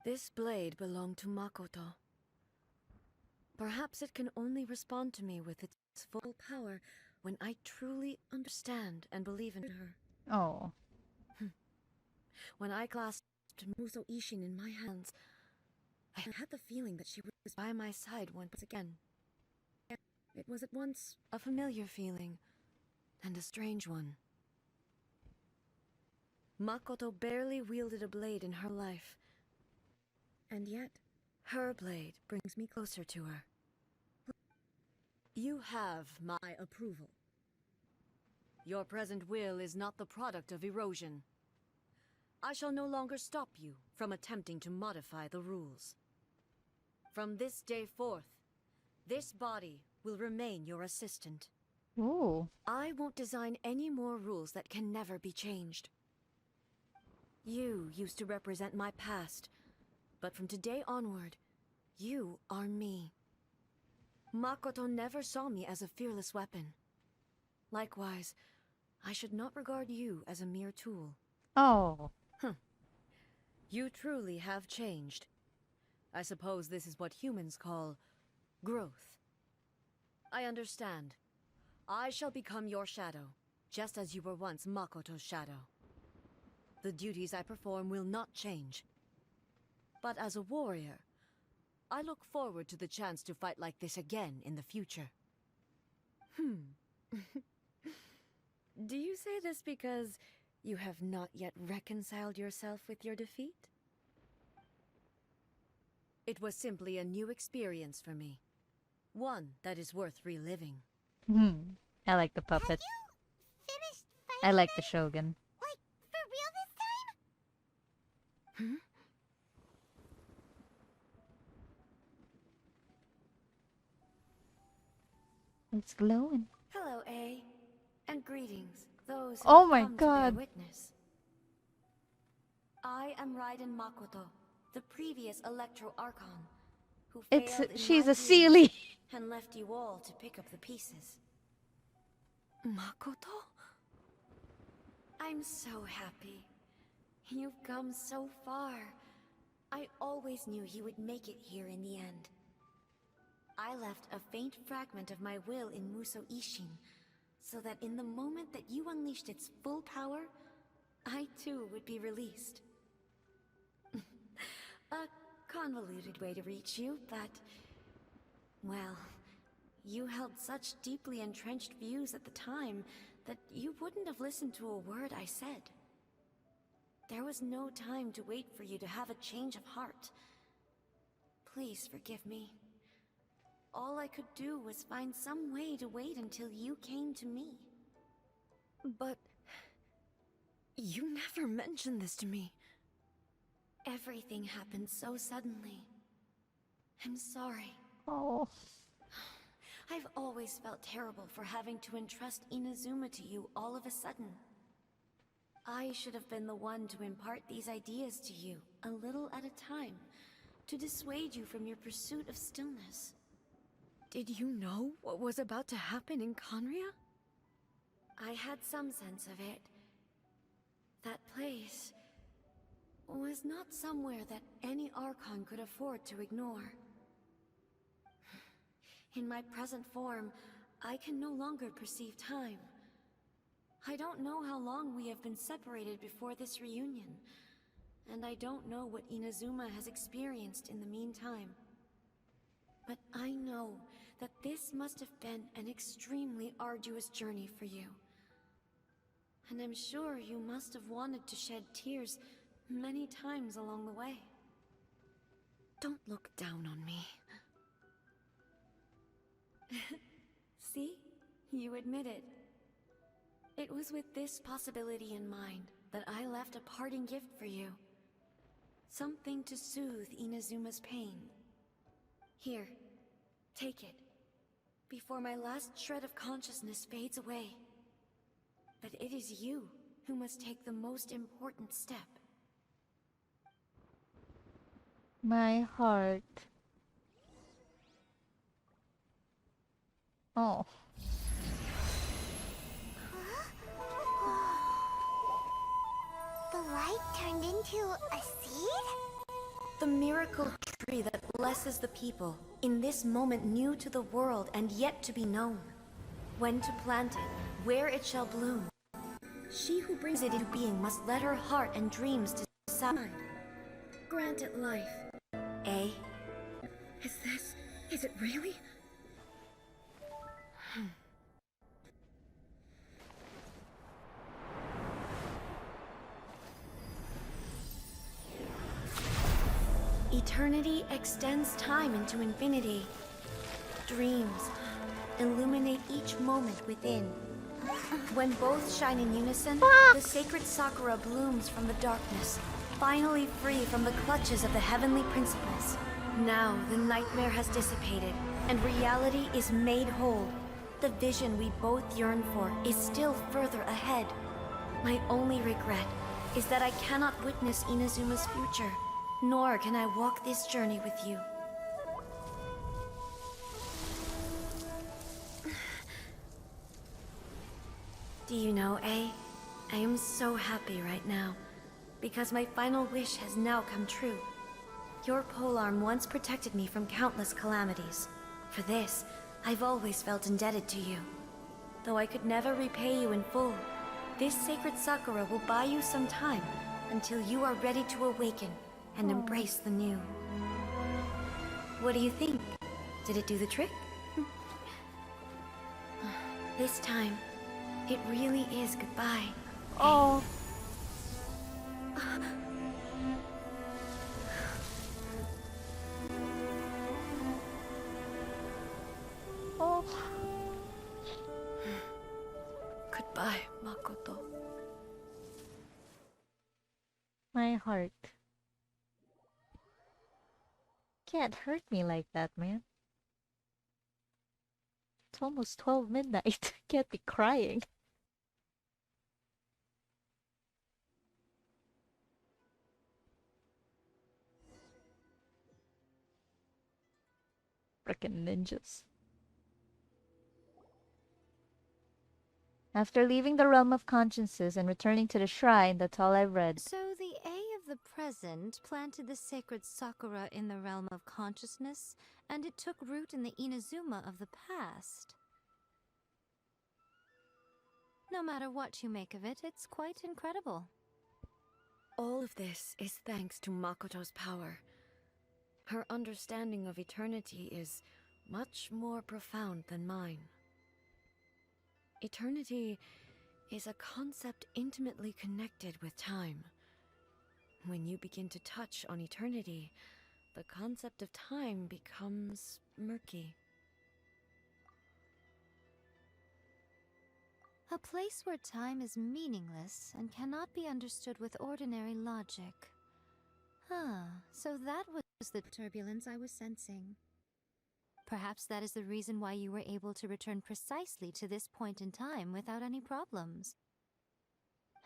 This blade belonged to Makoto. Perhaps it can only respond to me with its full power when I truly understand and believe in her. Oh. When I clasped Muso Ishin in my hands, I had the feeling that she was by my side once again. It was at once a familiar feeling and a strange one. Makoto barely wielded a blade in her life, and yet her blade brings me closer to her. You have my approval. Your present will is not the product of erosion. I shall no longer stop you from attempting to modify the rules. From this day forth, this body will remain your assistant. Ooh. I won't design any more rules that can never be changed. You used to represent my past, but from today onward, you are me. Makoto never saw me as a fearless weapon. Likewise, I should not regard you as a mere tool. Oh. You truly have changed. I suppose this is what humans call growth. I understand. I shall become your shadow, just as you were once Makoto's shadow. The duties I perform will not change. But as a warrior, I look forward to the chance to fight like this again in the future. Do you say this because you have not yet reconciled yourself with your defeat? It was simply a new experience for me. One that is worth reliving. I like the puppet. Finished I fighting like the them? Shogun. Like, for real this time? It's glowing. Hello, A. And greetings, those who Oh have my come to bear god. witness. I am Raiden Makoto, the previous Electro Archon, who failed in She's my a duties Sealy. and left you all to pick up the pieces. Makoto? I'm so happy. You've come so far. I always knew you would make it here in the end. I left a faint fragment of my will in Muso Ishin, so that in the moment that you unleashed its full power, I too would be released. A convoluted way to reach you, but... well, you held such deeply entrenched views at the time that you wouldn't have listened to a word I said. There was no time to wait for you to have a change of heart. Please forgive me. All I could do was find some way to wait until you came to me. But... you never mentioned this to me. Everything happened so suddenly. I'm sorry. Oh. I've always felt terrible for having to entrust Inazuma to you all of a sudden. I should have been the one to impart these ideas to you, a little at a time, to dissuade you from your pursuit of stillness. Did you know what was about to happen in Conria? I had some sense of it. That place was not somewhere that any Archon could afford to ignore. In my present form, I can no longer perceive time. I don't know how long we have been separated before this reunion, and I don't know what Inazuma has experienced in the meantime. But I know that this must have been an extremely arduous journey for you. And I'm sure you must have wanted to shed tears many times along the way. Don't look down on me. You admit it. It was with this possibility in mind that I left a parting gift for you. Something to soothe Inazuma's pain. Here, take it. Before my last shred of consciousness fades away. But it is you who must take the most important step. My heart. Oh. The light turned into a seed? The miracle tree that blesses the people, in this moment new to the world and yet to be known. When to plant it, where it shall bloom. She who brings it into being must let her heart and dreams decide. Grant it life. Eh? Is it really? Eternity extends time into infinity. Dreams illuminate each moment within. When both shine in unison, the sacred Sakura blooms from the darkness, finally free from the clutches of the heavenly principles. Now the nightmare has dissipated, and reality is made whole. The vision we both yearn for is still further ahead. My only regret is that I cannot witness Inazuma's future, nor can I walk this journey with you. Do you know, A? I am so happy right now, because my final wish has now come true. Your polearm once protected me from countless calamities. For this, I've always felt indebted to you. Though I could never repay you in full, this sacred Sakura will buy you some time until you are ready to awaken and embrace the new. What do you think? Did it do the trick? This time, it really is goodbye. Oh. Oh. Goodbye, Makoto. My heart. Can't hurt me like that, man. It's almost 12 midnight. Can't be crying. Frickin' ninjas. After leaving the realm of consciences and returning to the shrine, that's all I've read. So the A of the present planted the sacred Sakura in the realm of consciousness, and it took root in the Inazuma of the past. No matter what you make of it, it's quite incredible. All of this is thanks to Makoto's power. Her understanding of eternity is much more profound than mine. Eternity is a concept intimately connected with time. When you begin to touch on eternity, the concept of time becomes murky. A place where time is meaningless and cannot be understood with ordinary logic. So that was the turbulence I was sensing. Perhaps that is the reason why you were able to return precisely to this point in time without any problems.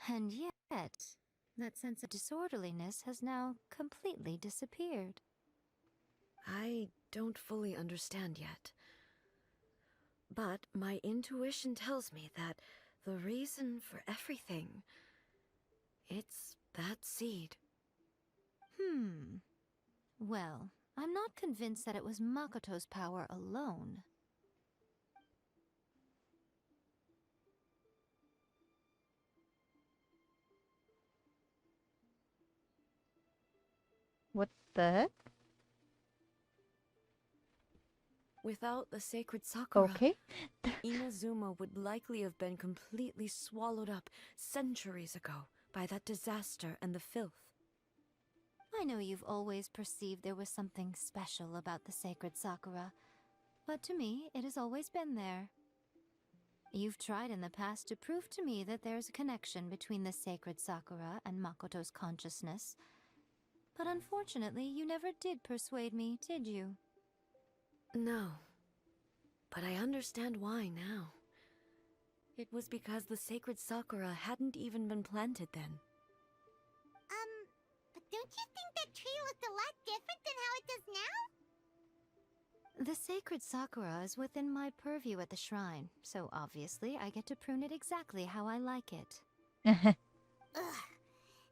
And yet, that sense of disorderliness has now completely disappeared. I don't fully understand yet. But my intuition tells me that the reason for everything, it's that seed. Well, I'm not convinced that it was Makoto's power alone. What the heck? Without the sacred Sakura, Okay. Inazuma would likely have been completely swallowed up centuries ago by that disaster and the filth. I know you've always perceived there was something special about the sacred Sakura, but to me, it has always been there. You've tried in the past to prove to me that there's a connection between the sacred Sakura and Makoto's consciousness. But unfortunately, you never did persuade me, did you? No. But I understand why now. It was because the sacred Sakura hadn't even been planted then. But don't you think that tree looked a lot different than how it does now? The sacred Sakura is within my purview at the shrine, so obviously I get to prune it exactly how I like it. Ugh.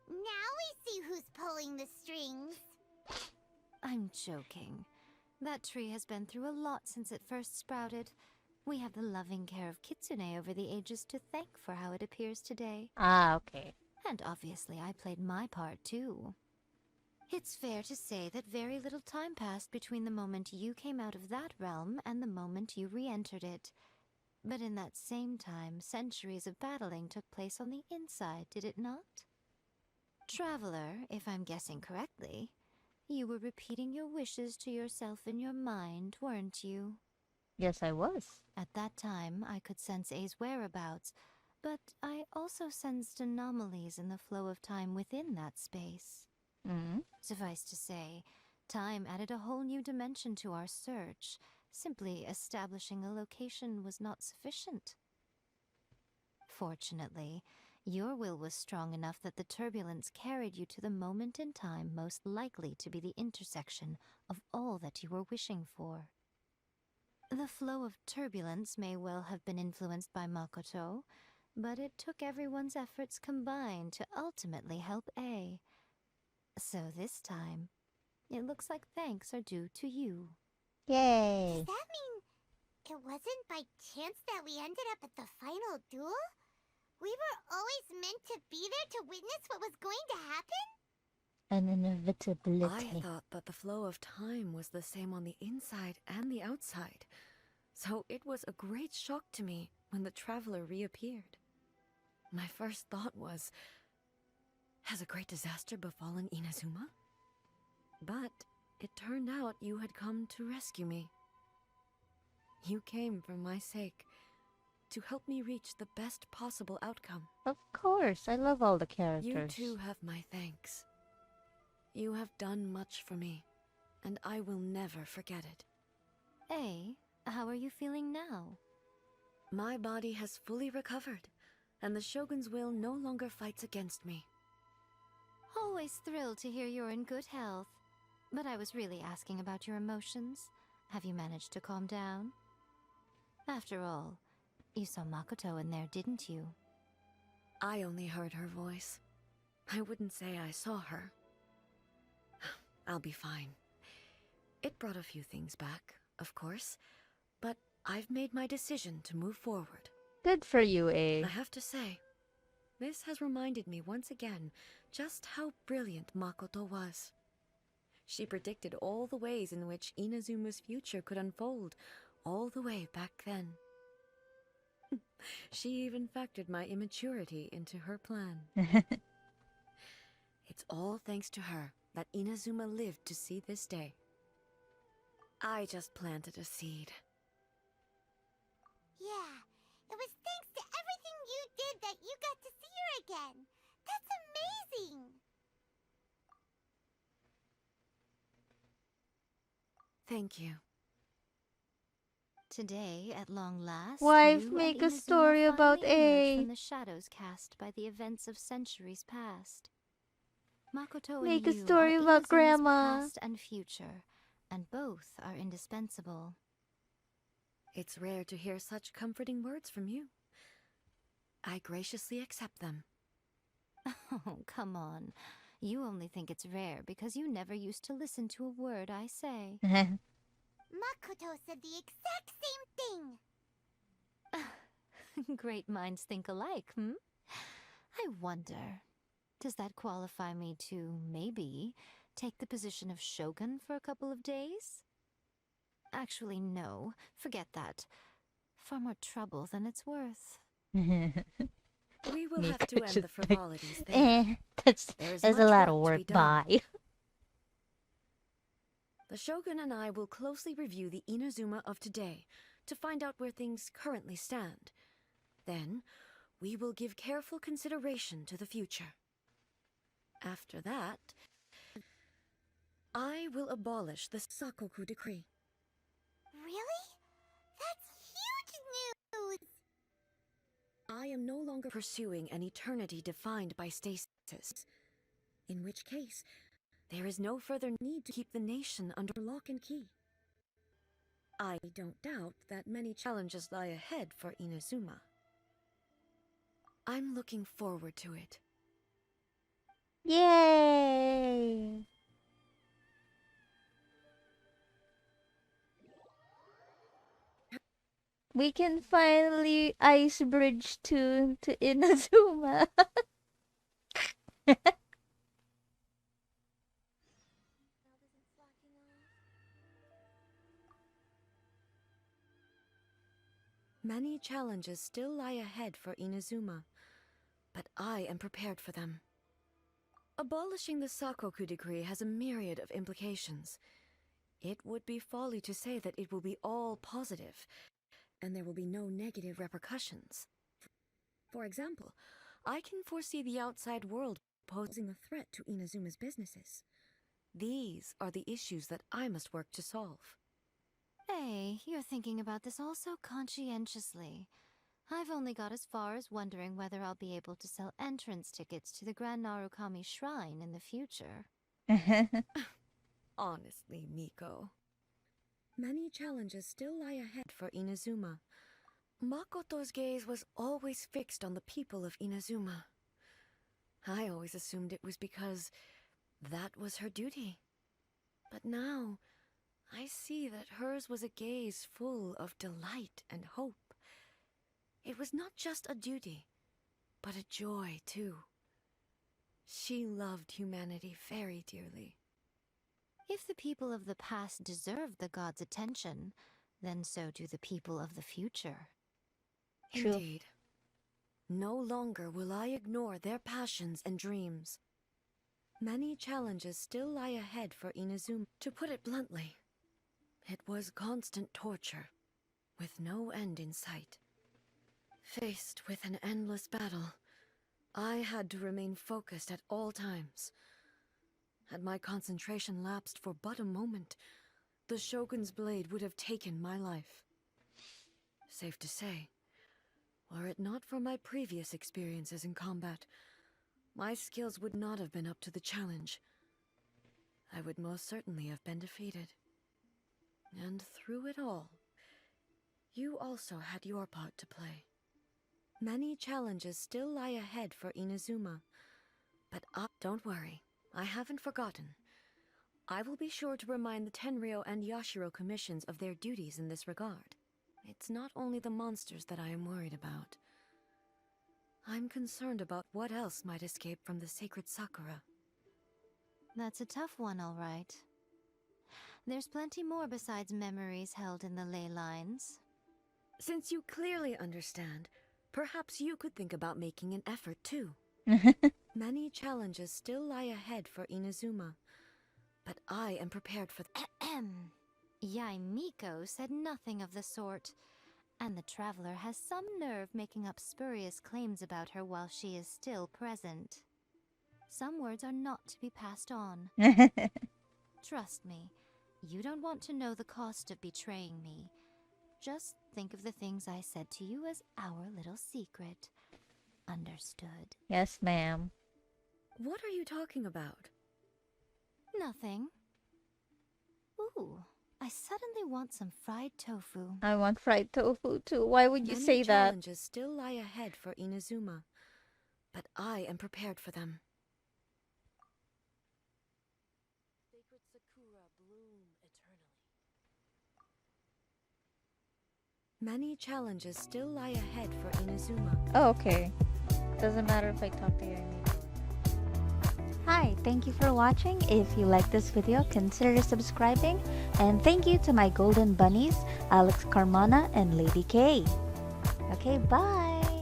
Now we see who's pulling the strings. I'm joking. That tree has been through a lot since it first sprouted. We have the loving care of Kitsune over the ages to thank for how it appears today. Ah, okay. And obviously I played my part too. It's fair to say that very little time passed between the moment you came out of that realm and the moment you re-entered it. But in that same time, centuries of battling took place on the inside, did it not? Traveler, if I'm guessing correctly, you were repeating your wishes to yourself in your mind, weren't you? Yes, I was. At that time, I could sense A's whereabouts, but I also sensed anomalies in the flow of time within that space. Suffice to say, time added a whole new dimension to our search. Simply establishing a location was not sufficient. Fortunately, your will was strong enough that the turbulence carried you to the moment in time most likely to be the intersection of all that you were wishing for. The flow of turbulence may well have been influenced by Makoto, but it took everyone's efforts combined to ultimately help A. So this time, it looks like thanks are due to you. Yay! Does that mean it wasn't by chance that we ended up at the final duel? We were always meant to be there to witness what was going to happen? An inevitability. I thought that the flow of time was the same on the inside and the outside, so it was a great shock to me when the traveler reappeared. My first thought was, has a great disaster befallen Inazuma? But it turned out you had come to rescue me. You came for my sake, to help me reach the best possible outcome. Of course, I love all the characters. You too have my thanks. You have done much for me, and I will never forget it. A, how are you feeling now? My body has fully recovered, and the Shogun's will no longer fights against me. Always thrilled to hear you're in good health. But I was really asking about your emotions. Have you managed to calm down? After all, you saw Makoto in there, didn't you? I only heard her voice. I wouldn't say I saw her. I'll be fine. It brought a few things back, of course, but I've made my decision to move forward. Good for you, A. I have to say, this has reminded me once again just how brilliant Makoto was. She predicted all the ways in which Inazuma's future could unfold, all the way back then. She even factored my immaturity into her plan. It's all thanks to her that Inazuma lived to see this day. I just planted a seed. Yeah, it was thanks to everything you did that you got to see her again. That's amazing! Thank you. Today, at long last, Wife, you make and a Inazuma story about finally emerged A. from the shadows cast by the events of centuries past. Makoto Make and a you story are about Inazuma's Grandma. past and future, and both are indispensable. It's rare to hear such comforting words from you. I graciously accept them. Oh, come on. You only think it's rare because you never used to listen to a word I say. Makoto said the exact same thing! Great minds think alike, I wonder, does that qualify me to, maybe, take the position of Shogun for a couple of days? Actually, no. Forget that. Far more trouble than it's worth. We will have to end the frivolities there. That's There's a much lot work of to work. be done. Bye. The Shogun and I will closely review the Inazuma of today to find out where things currently stand. Then, we will give careful consideration to the future. After that, I will abolish the Sakoku decree. Really? That's huge news! I am no longer pursuing an eternity defined by stasis, in which case, there is no further need to keep the nation under lock and key. I don't doubt that many challenges lie ahead for Inazuma. I'm looking forward to it. Yay! We can finally ice bridge to Inazuma. Many challenges still lie ahead for Inazuma, but I am prepared for them. Abolishing the Sakoku decree has a myriad of implications. It would be folly to say that it will be all positive, and there will be no negative repercussions. For example, I can foresee the outside world posing a threat to Inazuma's businesses. These are the issues that I must work to solve. Hey, you're thinking about this all so conscientiously. I've only got as far as wondering whether I'll be able to sell entrance tickets to the Grand Narukami Shrine in the future. Honestly, Miko. Many challenges still lie ahead for Inazuma. Makoto's gaze was always fixed on the people of Inazuma. I always assumed it was because that was her duty. But now, I see that hers was a gaze full of delight and hope. It was not just a duty, but a joy, too. She loved humanity very dearly. If the people of the past deserve the god's attention, then so do the people of the future. True. Indeed. No longer will I ignore their passions and dreams. Many challenges still lie ahead for Inazuma. To put it bluntly, it was constant torture, with no end in sight. Faced with an endless battle, I had to remain focused at all times. Had my concentration lapsed for but a moment, the Shogun's blade would have taken my life. Safe to say, were it not for my previous experiences in combat, my skills would not have been up to the challenge. I would most certainly have been defeated. And through it all, you also had your part to play. Many challenges still lie ahead for Inazuma, but don't worry, I haven't forgotten. I will be sure to remind the Tenryou and Yashiro commissions of their duties in this regard. It's not only the monsters that I am worried about. I'm concerned about what else might escape from the sacred Sakura. That's a tough one, all right. There's plenty more besides memories held in the ley lines. Since you clearly understand, perhaps you could think about making an effort too. Many challenges still lie ahead for Inazuma, but I am prepared for Yai Miko said nothing of the sort, and the traveler has some nerve making up spurious claims about her while she is still present. Some words are not to be passed on. Trust me, you don't want to know the cost of betraying me. Just think of the things I said to you as our little secret. Understood? Yes, ma'am. What are you talking about? Nothing. Ooh, I suddenly want some fried tofu. I want fried tofu too. Why would you say that? Challenges still lie ahead for Inazuma, but I am prepared for them. Sacred Sakura bloom eternally. Many challenges still lie ahead for Inazuma. Oh, okay. Doesn't matter if I talk to you or not. Hi, thank you for watching. If you like this video, consider subscribing. And thank you to my golden bunnies, Alex Carmona and Lady K. Okay, bye!